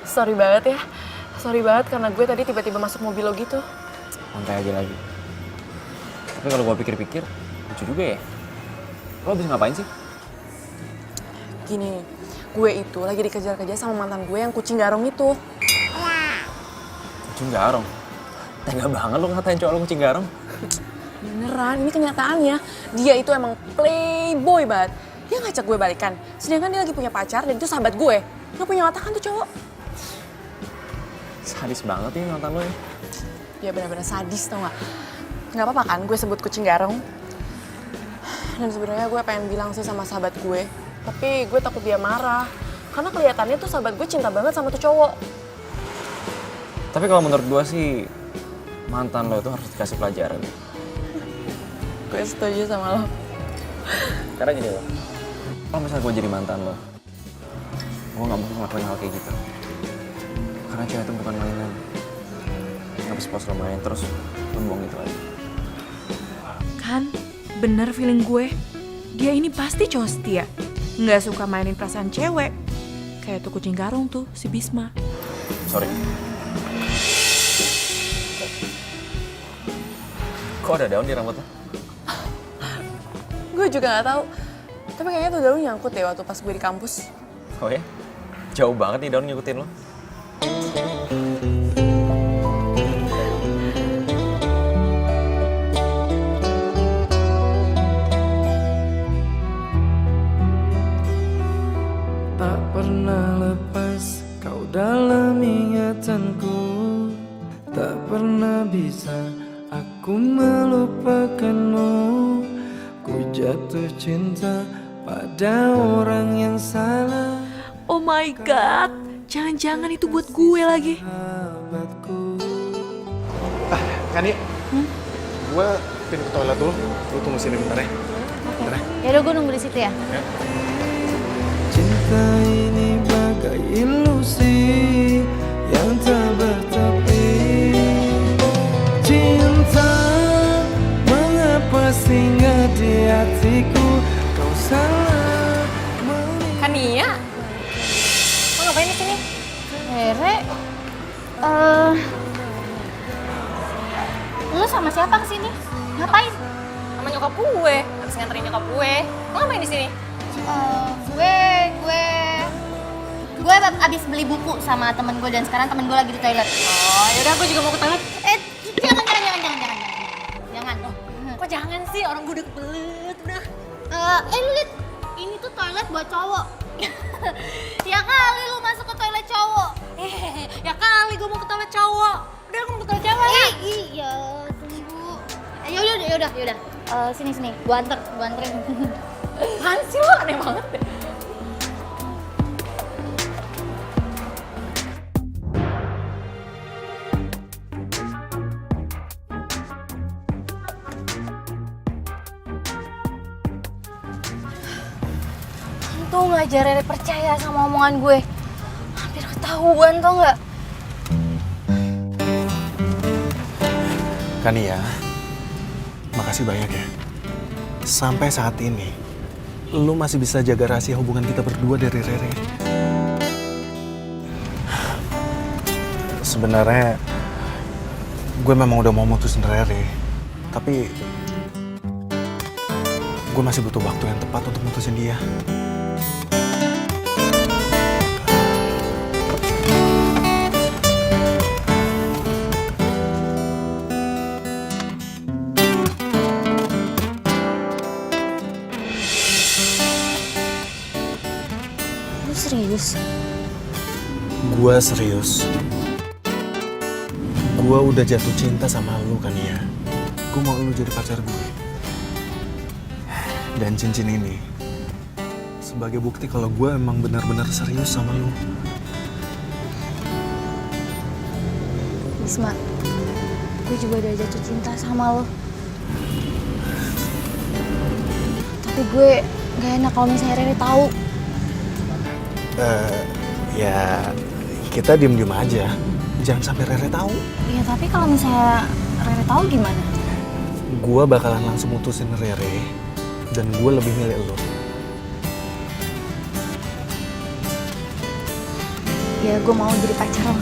Sorry banget ya. Sorry banget karena gue tadi tiba-tiba masuk mobil lo gitu. Santai aja lagi. Tapi kalau gue pikir-pikir, lucu juga ya. Lo habis ngapain sih? Gini, gue itu lagi dikejar-kejar sama mantan gue yang kucing garong itu. Kucing garong? Tega banget lo ngatain cowok lo kucing garong. Beneran, ini kenyataannya. Dia itu emang playboy banget. Dia ngajak gue balikan. Sedangkan dia lagi punya pacar dan itu sahabat gue. Gak punya otak kan tuh cowok. Sadis banget ya mantan lo ya. Dia benar-benar sadis tau gak? Gak apa-apa kan gue sebut kucing garong. Dan sebenarnya gue pengen bilang sih sama sahabat gue. Tapi gue takut dia marah. Karena kelihatannya tuh sahabat gue cinta banget sama tuh cowok. Tapi kalau menurut gue sih, mantan lo itu harus dikasih pelajaran. Gue setuju sama lo. Karena gini loh, kalau misalnya gue jadi mantan lo, gue gak mau ngelakuin hal kayak gitu. Karena cewek itu bukan mainan. Ngabis pas lo main terus lo buang gitu aja. Kan, bener feeling gue. Dia ini pasti cowok setia. Nggak suka mainin perasaan cewek. Kayak tuh kucing garong tuh, si Bisma. Sorry. Kok ada daun di rambut lo? Gue juga nggak tahu. Tapi kayaknya tuh daun nyangkut deh waktu pas gue di kampus. Oh ya? Jauh banget nih daun ngikutin lo. Tak pernah lepas kau dalam ingatanku. Tak pernah bisa aku melupakanmu. Ku jatuh cinta pada orang yang salah. Oh my god, jangan-jangan itu buat gue lagi. Sahabatku. Kania, gue pindah ke toilet dulu. Lu tunggu sini bentar ya. Bentar ya. Yaudah gue nunggu di situ ya. Cinta ini bagai ilusi yang tak bertepi. Cinta, mengapa singgah di hatiku? Kau salah Kania? Lo ngapain di sini? Rere, lu sama siapa kesini? Ngapain? Sama nyokap gue. Habis nganterin nyokap gue. Lo ngapain di sini? Gue abis beli buku sama temen gue dan sekarang temen gue lagi di toilet. Oh, yaudah gue juga mau ke toilet. Jangan. Kok jangan sih? Orang gue udah kebelet, udah. Lu liat, ini tuh toilet buat cowok. Ya kali lu masuk ke toilet cowok. Ya kali gue mau ke toilet cowok. Udah, gue mau ke toilet cewek. Iya, tunggu. Yaudah. Sini, gua anterin. Apaan sih lo? Aneh banget deh. Untung aja Rere percaya sama omongan gue. Hampir ketahuan tau gak? Kania, makasih banyak ya. Sampai saat ini, lu masih bisa jaga rahasia hubungan kita berdua dari Rere. Sebenarnya, gue memang udah mau mutusin Rere. Tapi, gue masih butuh waktu yang tepat untuk mutusin dia. serius? Gue serius. Gue udah jatuh cinta sama lu kan ya. Gue mau lu jadi pacar gue. Dan cincin ini sebagai bukti kalau gue emang benar-benar serius sama lu. Bisma, gue juga udah jatuh cinta sama lo. Tapi gue gak enak kalau misalnya Rere tahu. Ya kita diem-diem aja. Jangan sampai Rere tahu. Iya, tapi kalau misalnya Rere tahu gimana? Gue bakalan langsung mutusin Rere dan gue lebih milih lo. Ya, gue mau jadi pacar lo.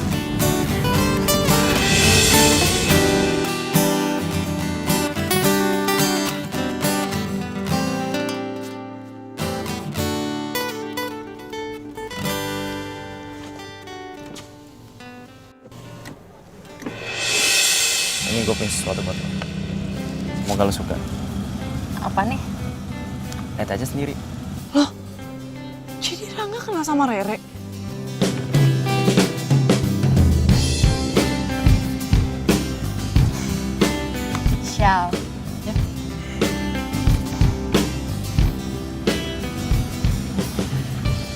Ini gue punya sesuatu buat lo. Semoga lo suka. Apa nih? Lihat aja sendiri. Loh, jadi Rangga kenal sama Rere? Syal.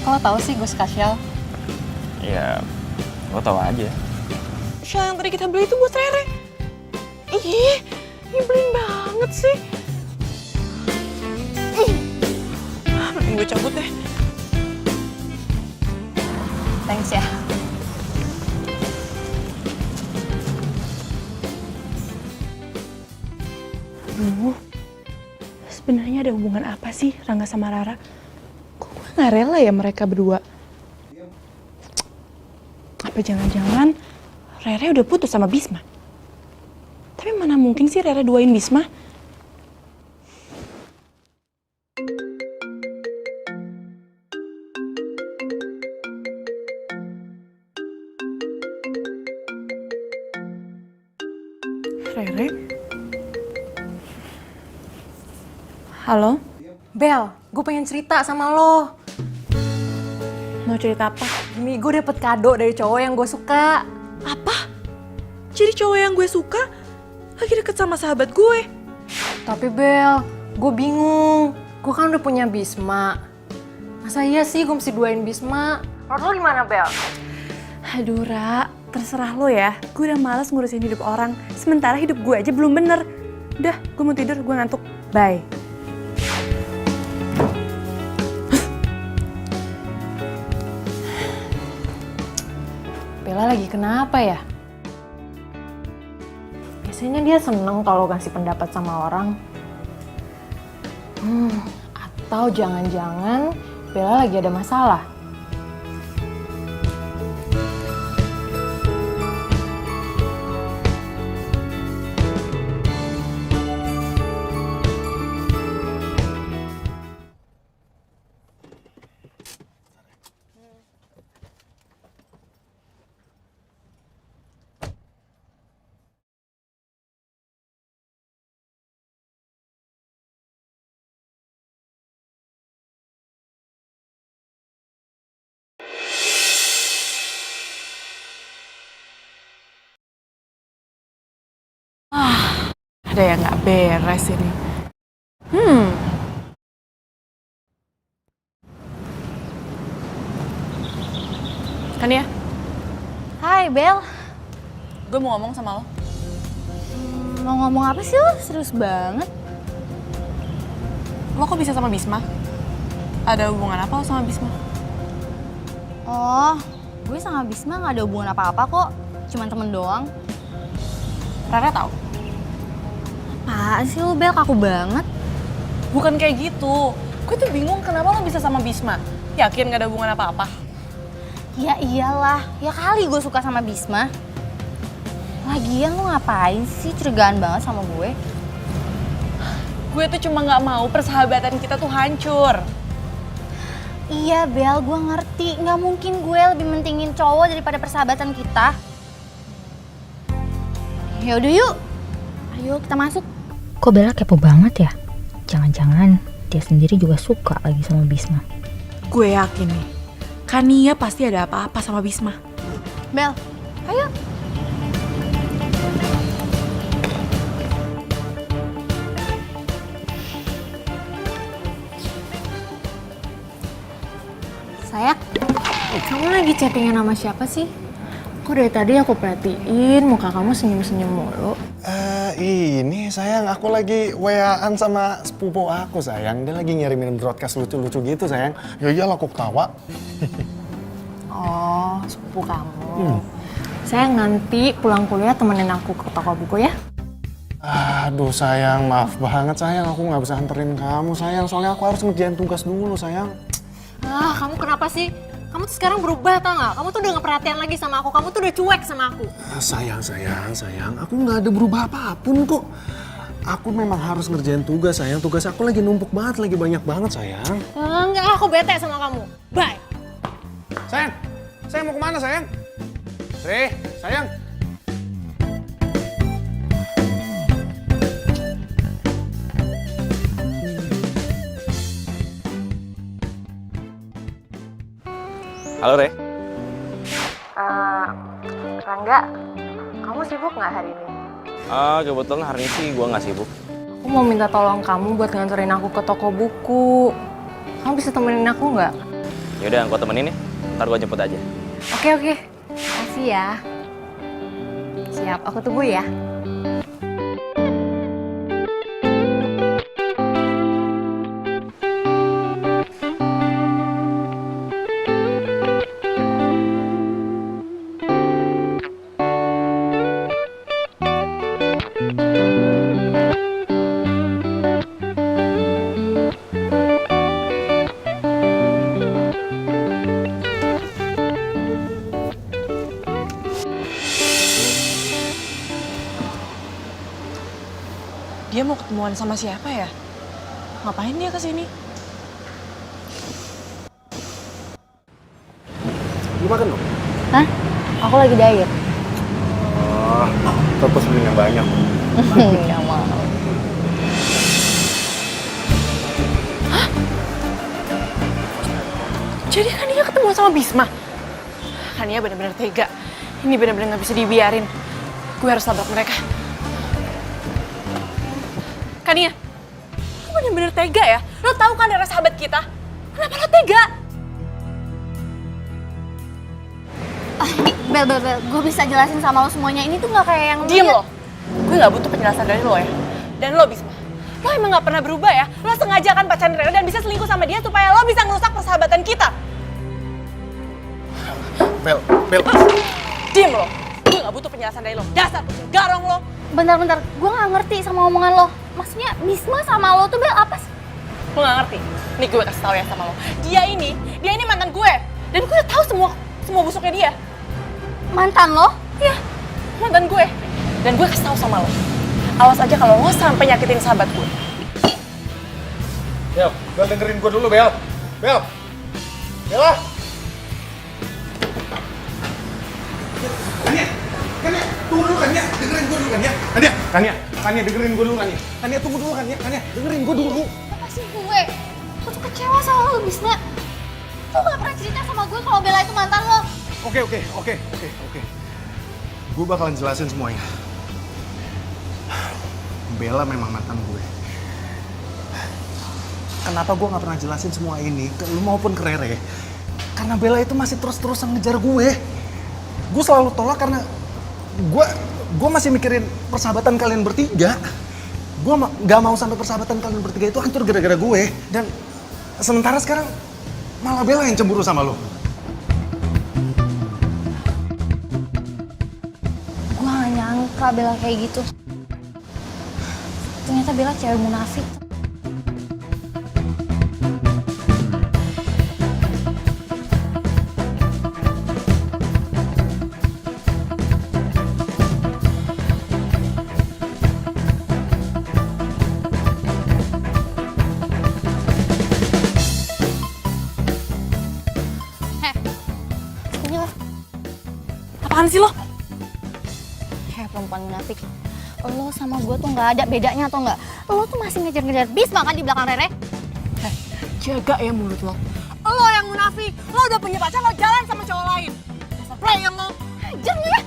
Kok lo tau sih gue suka Syal? Ya, lo tau aja. Shell yang tadi kita beli itu buat Rere. Ih, nyebelin banget sih. Mending gue cabut deh. Thanks ya. Aduh, sebenarnya ada hubungan apa sih Rangga sama Rara? Kok gue gak rela ya mereka berdua? Apa jangan-jangan Rere udah putus sama Bisma? Tapi mana mungkin sih Rere duain Bisma? Rere? Halo? Bel, gue pengen cerita sama lo. Mau cerita apa? Gini, gue dapet kado dari cowok yang gue suka. Apa? Jadi cowok yang gue suka lagi deket sama sahabat gue? Tapi Bel, gue bingung. Gue kan udah punya Bisma. Masa iya sih gue mesti duain Bisma? Menurut lo gimana, Bel? Aduh, Ra, terserah lo ya. Gue udah males ngurusin hidup orang. Sementara hidup gue aja belum bener. Udah, gue mau tidur, gue ngantuk. Bye. Bella lagi kenapa ya? Biasanya dia seneng kalau kasih pendapat sama orang. Atau jangan-jangan Bella lagi ada masalah. Ada yang gak beres ini. Kan ya? Hai, Bel. Gue mau ngomong sama lo. Mau ngomong apa sih lo? Serius banget. Lo kok bisa sama Bisma? Ada hubungan apa lo sama Bisma? Oh, gue sama Bisma gak ada hubungan apa-apa kok. Cuman temen doang. Rara tahu? Apaan sih lo, Bel? Kaku banget. Bukan kayak gitu. Gue tuh bingung kenapa lo bisa sama Bisma. Yakin gak ada hubungan apa-apa? Ya iyalah, ya kali gue suka sama Bisma. Lagian lo ngapain sih curigaan banget sama gue? Gue tuh cuma gak mau persahabatan kita tuh hancur. Iya Bel, gue ngerti. Gak mungkin gue lebih mentingin cowok daripada persahabatan kita. Yaudah yuk, ayo kita masuk. Kok Bella kepo banget ya? Jangan-jangan dia sendiri juga suka lagi sama Bisma. Gue yakin nih, Kania pasti ada apa-apa sama Bisma. Bel, ayo. Sayang, kamu lagi chattingan sama siapa sih? Kok dari tadi aku perhatiin muka kamu senyum-senyum mulu. Ini sayang, aku lagi WA-an sama sepupu aku sayang. Dia lagi ngirimin broadcast lucu-lucu gitu sayang. Ya iyalah aku ketawa. Oh, sepupu kamu. Sayang, nanti pulang kuliah temenin aku ke toko buku ya. Aduh sayang, maaf banget sayang. Aku nggak bisa anterin kamu sayang. Soalnya aku harus ngerjain tugas dulu sayang. Ah, kamu kenapa sih? Kamu tuh sekarang berubah tau gak? Kamu tuh udah gak perhatian lagi sama aku. Kamu tuh udah cuek sama aku. Sayang. Aku nggak ada berubah apapun kok. Aku memang harus ngerjain tugas sayang. Tugas aku lagi numpuk banget, lagi banyak banget sayang. Enggak, aku bete sama kamu. Bye. Sayang mau kemana sayang? Sayang. Halo, Re. Rangga, kamu sibuk gak hari ini? Kebetulan hari ini sih gue nggak sibuk. Aku mau minta tolong kamu buat nganterin aku ke toko buku. Kamu bisa temenin aku nggak? Yaudah, gue temenin ya. Ntar gue jemput aja. Oke. Makasih ya. Siap, aku tunggu ya. Dia mau ketemuan sama siapa ya? Ngapain dia kesini? Lu makan dong? Hah? Aku lagi diet. Terus beli yang banyak. Nggak mau. Jadi Kania ketemu sama Bisma? Kania benar-benar tega. Ini benar-benar nggak bisa dibiarin. Gue harus tabrak mereka. Kania, lu benar-benar tega ya? Lo tahu kan Rara sahabat kita? Kenapa lo tega? Bel, gue bisa jelasin sama lo semuanya. Ini tuh nggak kayak yang Diem lo. Gue nggak butuh penjelasan dari lo ya. Dan lo Bisma, lo emang nggak pernah berubah ya? Lo sengaja kan pacaran Rara dan bisa selingkuh sama dia supaya lo bisa ngerusak persahabatan kita. Bel. Diem lo. Gue nggak butuh penjelasan dari lo. Dasar kucing garong lo. Bentar, gue nggak ngerti sama omongan lo. Maksudnya Bisma sama lo tuh Bel apa sih? Lo nggak ngerti? Nih gue kasih tau ya sama lo. Dia ini mantan gue. Dan gue udah tahu semua busuknya dia. Mantan lo? Iya, mantan gue. Dan gue kasih tahu sama lo. Awas aja kalau lo sampai nyakitin sahabat gue. Bel dengerin gue dulu Bel. Bella. Kania, tunggu dulu Kania, dengerin gue dulu Kania. Kania dengerin gue dulu Kania. Kania tunggu dulu Kania, dengerin gue dulu. Apa sih gue? Aku tuh kecewa sama lo Bisma. Lo gak pernah cerita sama gue kalau Bella itu mantan lo. Oke. Gue bakalan jelasin semuanya. Bella memang mantan gue. Kenapa gue gak pernah jelasin semua ini ke lu maupun ke Rere? Karena Bella itu masih terus-terusan ngejar gue. Gue selalu tolak karena gue masih mikirin persahabatan kalian bertiga. Gue gak mau sampai persahabatan kalian bertiga itu hancur gara-gara gue. Dan sementara sekarang malah Bella yang cemburu sama lo. Gue gak nyangka Bella kayak gitu. Ternyata Bella cewek munafik. Apaan sih lo? Hei perempuan munafik. Lo sama gue tuh gak ada bedanya atau enggak? Lo tuh masih ngejar-ngejar Bisma kan di belakang Rere? Jaga ya mulut lo. Lo yang munafik. munafik. Lo udah punya pacar, lo jalan sama cowok lain. Dasar player lo. Jangan ya.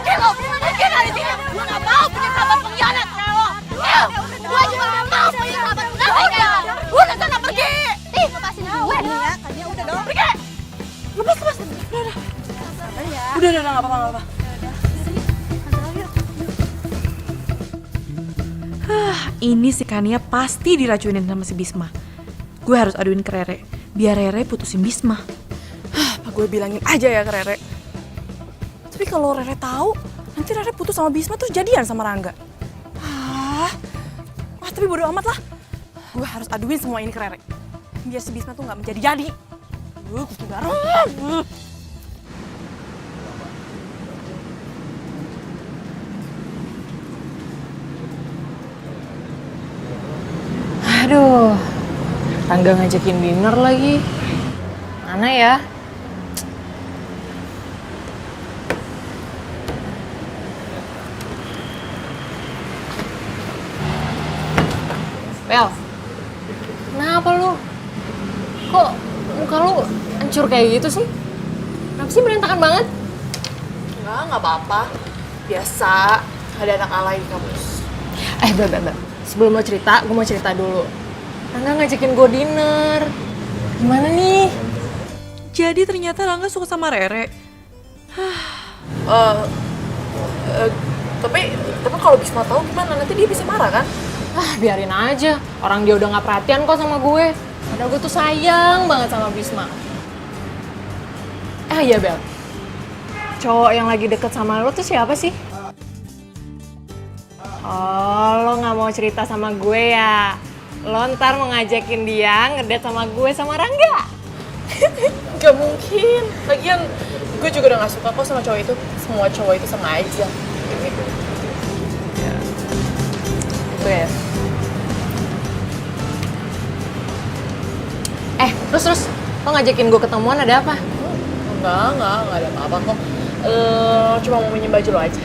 Pergi lo, pergi dari sini. Gue gak mau punya sahabat pengkhianat kayak lo. Gue juga gak mau punya sahabat pengkhianat kayak lo. Udah sana pergi. Ih, lepasin gue nih ya. Tadinya udah dong. Pergi. Lepas. Udah, gak apa-apa. Ini si Kania pasti diracunin sama si Bisma. Gue harus aduin ke Rere, biar Rere putusin Bisma. Apa gue bilangin aja ya ke Rere. Tapi kalau Rere tahu, nanti Rere putus sama Bisma terus jadian sama Rangga. Tapi bodo amat lah. Gue harus aduin semua ini ke Rere, biar si Bisma tuh nggak menjadi-jadi. Kucing garang. Aduh, Rangga ngajakin dinner lagi. Mana ya? Bel, kenapa lu? Kok muka lu hancur kayak gitu sih? Kenapa sih berantakan banget? Nggak apa-apa. Biasa, ada anak alay di kampus. Bel. Sebelum lo cerita, gue mau cerita dulu. Rangga ngajakin gue dinner. Gimana nih? Jadi ternyata Rangga suka sama Rere. Tapi kalau Bisma tahu gimana? Nanti dia bisa marah kan? Biarin aja. Orang dia udah gak perhatian kok sama gue. Padahal gue tuh sayang banget sama Bisma. Iya Bel. Cowok yang lagi deket sama lo tuh siapa sih? Oh, lo gak mau cerita sama gue ya? Lo ntar mau ngajakin dia ngedate sama gue sama Rangga? Gak mungkin. Lagian gue juga udah gak suka kok sama cowok itu. Semua cowok itu sama aja. Gitu. Gue. Terus lo ngajakin gue ketemuan ada apa? Enggak ada apa-apa kok. Cuma mau minjem baju lo aja.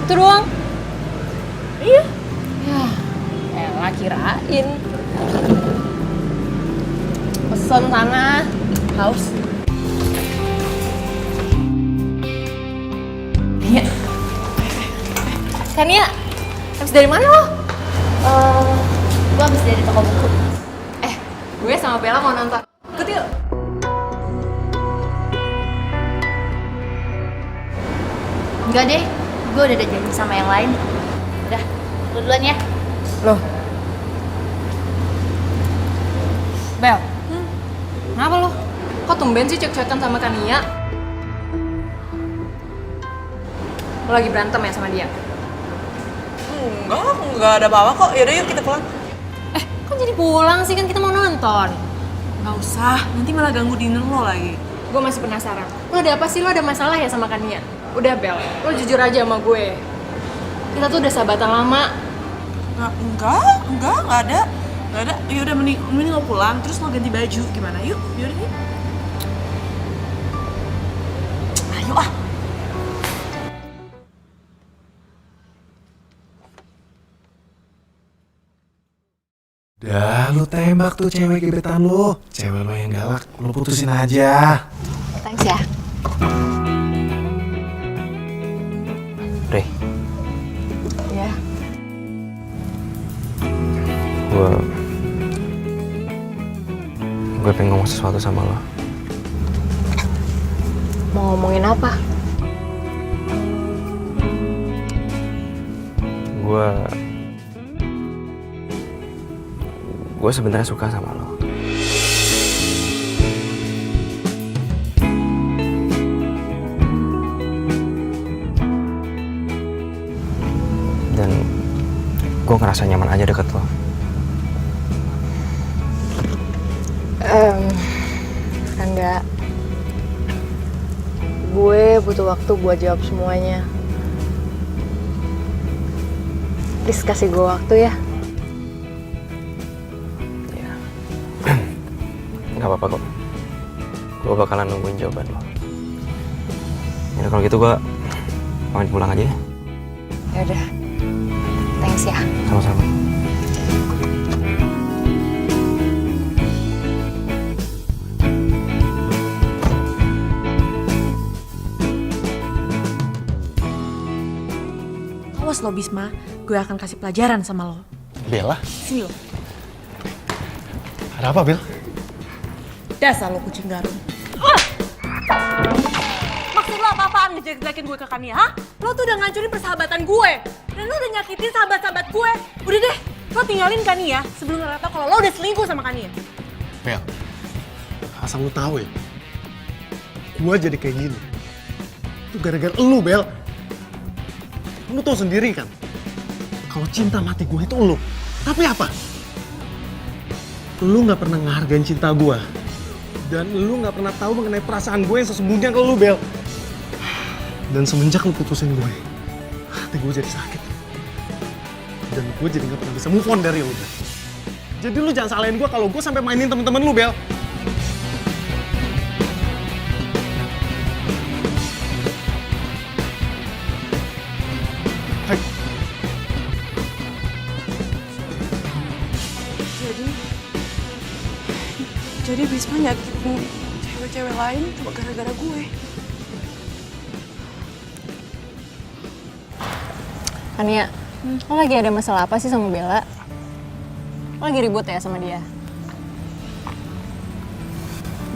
Itu doang? Iya. Ya, elah kirain. Pesen sana. Haus. Iya. Kania, habis dari mana lo? Gue habis dari toko buku. Gue sama Bella mau nonton. Ikut yuk. Enggak deh, gue udah ada janji sama yang lain. Udah, lu duluan ya. Loh. Bel. Kenapa lo? Kok tumben sih cek-cekan sama Kania? Lo lagi berantem ya sama dia? Enggak ada apa-apa kok. Yaudah yuk kita pulang. Kok jadi pulang sih? Kan kita mau nonton. Nggak usah, nanti malah ganggu dinner lo lagi. Gue masih penasaran. Lo ada apa sih? Lo ada masalah ya sama Kania? Udah Bel, lo jujur aja sama gue. Kita tuh udah sahabatan lama. Enggak ada. Yaudah mending lo pulang, terus lo ganti baju. Gimana? Yuk. Ayo ah. Dah, lu tembak tuh cewek gebetan lu. Cewek lo yang galak, lu putusin aja. Thanks ya. Rey, Ya. gue pengen ngomong sesuatu sama lo. Mau ngomongin apa? Gue sebenarnya suka sama lo. Dan gue ngerasa nyaman aja deket lo. Rangga, gue butuh waktu buat jawab semuanya. Please kasih gue waktu ya. Gak apa-apa kok. Gue bakalan nungguin jawaban lo. Ya kalau gitu gue pamit pulang aja ya. Ya udah. Thanks ya. Sama-sama. Awas lo Bisma, gue akan kasih pelajaran sama lo. Bella, Sini lo. ada apa Bel? Dasar lo kucing garung. Maksud lo apa-apaan ngejelek-jelekin gue ke Kania, ha? Lo tuh udah ngancurin persahabatan gue. Dan lo udah nyakitin sahabat-sahabat gue. Udah deh, lo tinggalin Kania sebelum lo tau kalau lo udah selingkuh sama Kania. Bel, asal lu tahu ya, gue jadi kayak gini. Itu gara-gara elu, Bel. Lu tau sendiri kan, kalau cinta mati gue itu elu. Tapi apa? Lu gak pernah ngehargain cinta gue. Dan lu gak pernah tahu mengenai perasaan gue yang sesungguhnya ke lu, Bel. Dan semenjak lu putusin gue, hati gue jadi sakit. Dan gue jadi gak pernah bisa move on dari lu, Bel. Jadi lu jangan salahin gue kalau gue sampai mainin temen-temen lu, Bel. Hai. Jadi Bisma nyakitin cewek-cewek lain cuma gara-gara gue. Kania, lo lagi ada masalah apa sih sama Bella? Lo lagi ribut ya sama dia?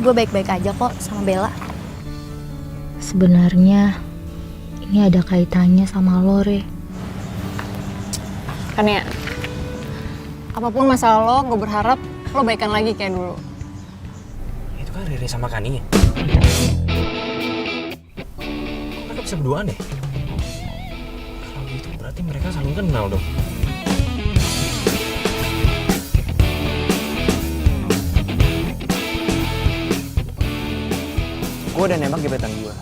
Gue baik-baik aja kok sama Bella. Sebenarnya ini ada kaitannya sama lo, Re. Kania, apapun masalah lo, gue berharap lo baikan lagi kayak dulu. Itu kan Riri sama Kani ya? Mereka bisa berduaan deh. Kalau gitu berarti mereka saling kenal dong. Gue udah nembak gebetan gue.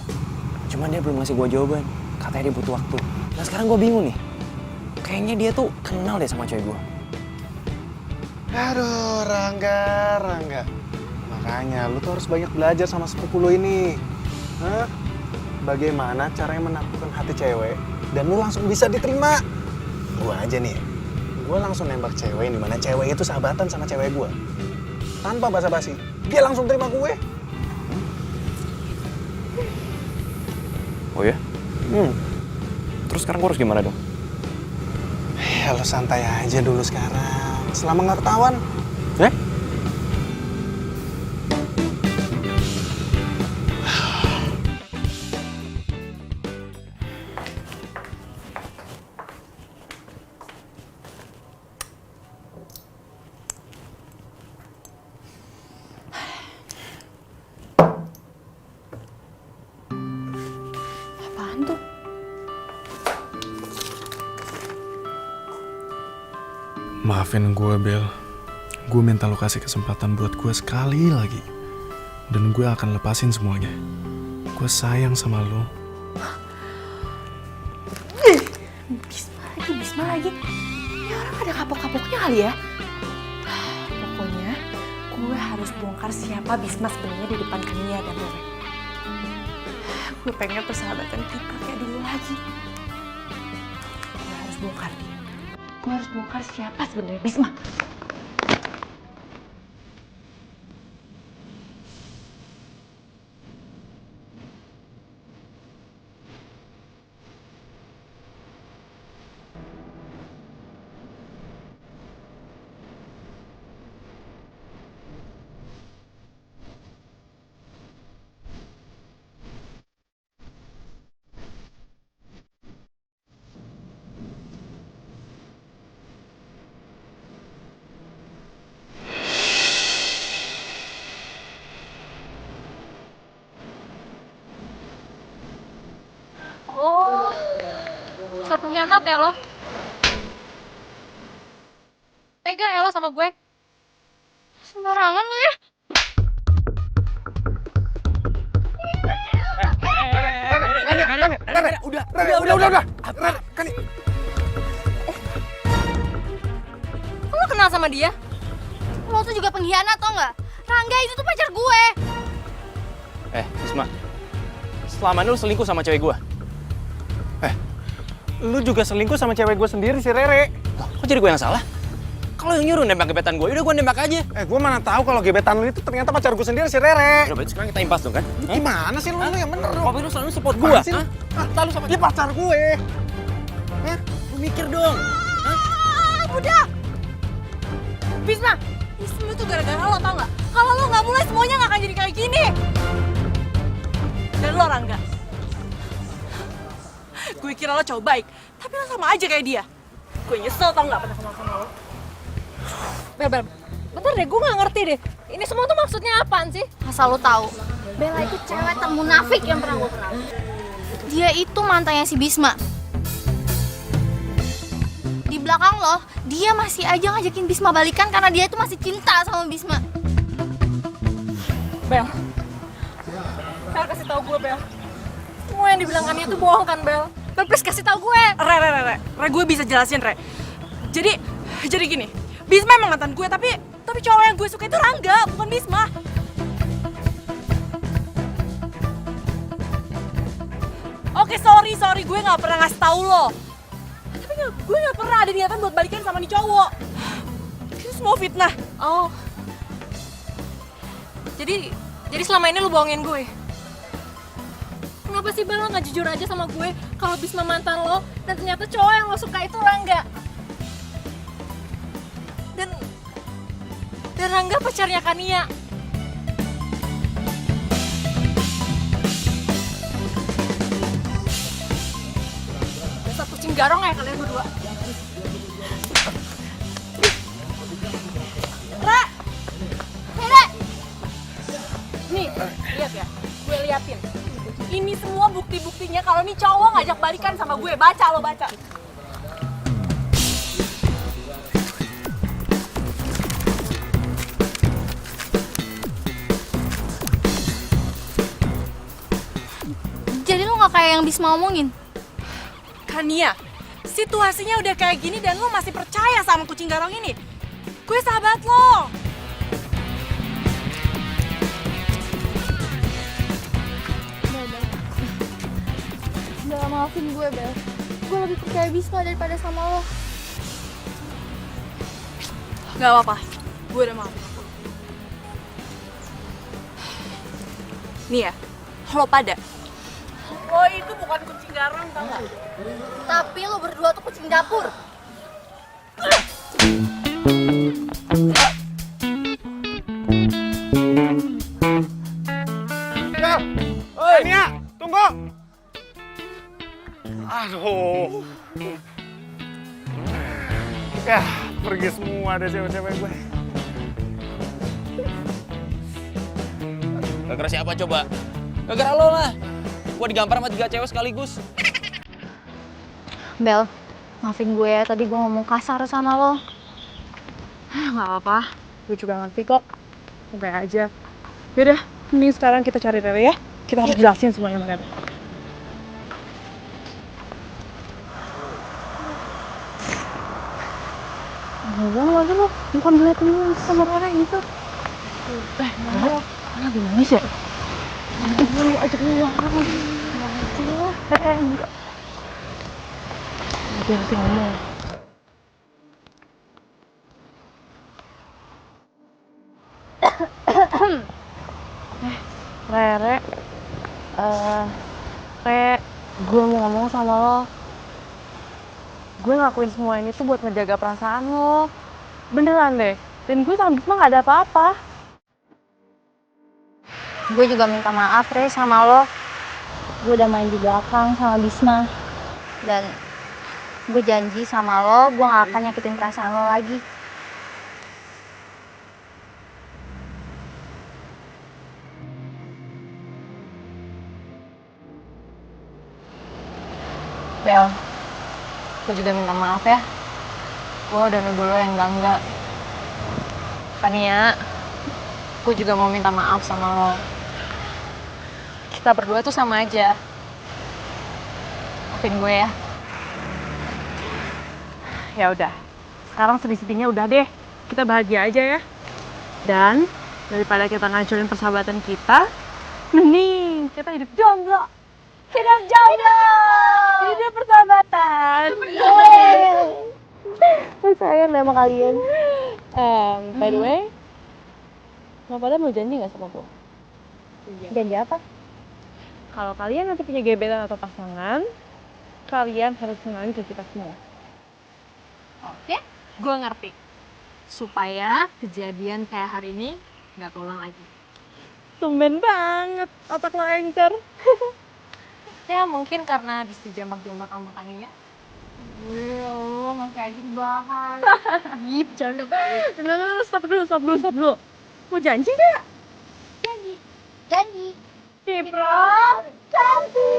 Cuman dia belum ngasih gue jawaban. Katanya dia butuh waktu. Nah sekarang gue bingung nih. Kayaknya dia tuh kenal deh sama cewek gue. Aduh, Rangga. Makanya lu tuh harus banyak belajar sama sepupu lu ini. Hah? Bagaimana caranya menaklukkan hati cewek dan lu langsung bisa diterima. Gua aja nih, gua langsung nembak cewek di mana cewek itu sahabatan sama cewek gua. Tanpa basa-basi, dia langsung terima gue. Oh ya? Terus sekarang gue harus gimana dong? Ya lu santai aja dulu sekarang, selama nggak ketahuan. Apaan tuh? Maafin gue, Bel. Gue minta lo kasih kesempatan buat gue sekali lagi. Dan gue akan lepasin semuanya. Gue sayang sama lo. Bisma lagi. Ini orang ada kapok-kapoknya kali ya? Pokoknya gue harus bongkar siapa Bisma sebenarnya di depan Kania dan Rore. Gue pengen persahabatan kita kayak dulu lagi. Gue harus bongkar dia. Gue harus bongkar siapa sebenarnya Bisma. Oh, satu ngentot ya lo? Tega ya lo sama gue? Sembarangan lo ya? Udah. Kan Kok lo kenal sama dia? Lo tuh juga pengkhianat tau nggak? Rangga itu tuh pacar gue. Bisma, selama ini lu selingkuh sama cewek gue. lu juga selingkuh sama cewek gue sendiri, si Rere. Kok jadi gue yang salah? Kalau yang nyuruh nembak gebetan gue, udah gue nembak aja. Gue mana tahu kalau gebetan lu itu ternyata pacar gue sendiri, si Rere. Udah, berarti sekarang kita impas dong kan? Gimana sih lu yang bener dong? Tapi lu selalu support gue, Apaan sih lu? hah? Lalu sama Dia pacar gue. lu mikir dong. Udah! Bisma! Ini semua tuh gara-gara lo, tau gak? Kalau lo gak mulai, semuanya gak akan jadi kayak gini. Dan lo, Rangga. Gue kira lo cowok baik, tapi lo sama aja kayak dia. Gue nyesel tau gak pernah kenal sama lo. Bel, bentar deh, gue gak ngerti deh. Ini semua tuh maksudnya apaan sih? Asal lo tahu, Bella itu cewek termunafik yang pernah gue kenal. Dia itu mantannya si Bisma. Di belakang lo, dia masih aja ngajakin Bisma balikan karena dia itu masih cinta sama Bisma. Bel, kasih tahu gue, Bel. Semua yang dibilang Ania tuh bohong kan, Bel? Bel, please kasih tahu gue. Re, gue bisa jelasin, Re. Jadi gini, Bisma emang mantan gue, tapi cowok yang gue suka itu Rangga, bukan Bisma. Oke, sorry, gue gak pernah ngasih tahu lo. Tapi gue gak pernah ada niatan buat balikan sama nih cowok. Itu semua fitnah. Oh. Jadi selama ini lu bohongin gue? Kenapa sih Bel lo gak jujur aja sama gue kalau Bisma mantan lo dan ternyata cowok yang lo suka itu Rangga? Dan Rangga pacarnya Kania. Dasar kucing garong ya kalian berdua. Nih, lihat ya. Gue liatin. Ini semua bukti-buktinya kalau nih cowok ngajak balikan sama gue. Baca lo, baca. Jadi lo gak kayak yang Bisma omongin? Kania, situasinya udah kayak gini dan lo masih percaya sama kucing garong ini? Gue sahabat lo. Bella, maafin gue, Bel. Gue lebih percaya Bisma daripada sama lo. Gak apa-apa, gue udah maafin lo. Nih ya, lo pada. Lo itu bukan kucing garong, tau gak? Tapi lo berdua tuh kucing dapur. Nia, tunggu. Aduh. Ya, pergi semua deh cewek-cewek gue. Gara-gara siapa coba? Gara-gara lo lah. Gue digampar sama 3 cewek sekaligus. Bel, maafin gue ya, tadi gue ngomong kasar sama lo. Gak apa-apa, gue juga ngerti kok. Oke aja. Yaudah, mending sekarang kita cari Rere ya. Kita harus jelasin semuanya sama Rere. Ngomong lagi lo, bukan ngeliatin sama Rere gitu. Rere, lagi nangis ya? Gue ajak lu enggak. Dia nanti ngomong. Rere, gue mau ngomong sama lo. Gue ngakuin semua ini tuh buat ngejaga perasaan lo. Beneran deh. Dan gue sama Bisma gak ada apa-apa. Gue juga minta maaf, Re, sama lo. Gue udah main di belakang sama Bisma. Dan gue janji sama lo, gue gak akan nyakitin perasaan lo lagi. Bel, gue juga minta maaf ya. Gue udah nuduh lo yang enggak. Kania, gue juga mau minta maaf sama lo. Kita berdua tuh sama aja. Maafin gue ya. Ya udah, sekarang sedih-sedihnya udah deh. Kita bahagia aja ya. Dan daripada kita ngancurin persahabatan kita, mending kita hidup jomblo. Hidup jomblo. Hidup persahabatan. Sayang deh sama kalian. By the way, lo pada mau janji gak sama gue? Janji apa? Kalau kalian nanti punya gebetan atau pasangan, kalian harus kenalin ke kita semua. Oke? Gue ngerti. Supaya kejadian kayak hari ini gak keulang lagi. Tumben banget, otak lo encer. Ya mungkin karena habis dijambak-jambak sama makanya. Wih, masih aja banget. Ih, bercanda banget. Stop dulu. Mau janji gak? Janji. Cipro, janji.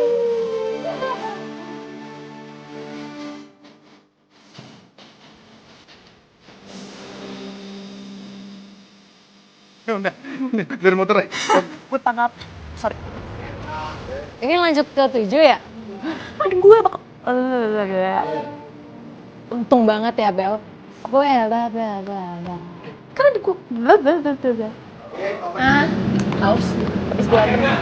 Udah, dari motor ya. Gue tangkap. Sorry. Ini lanjut ke 7 ya? Aduh gue bakal... Untung banget ya, Bel. Gue Kan ada gue... haus. Habis berantem.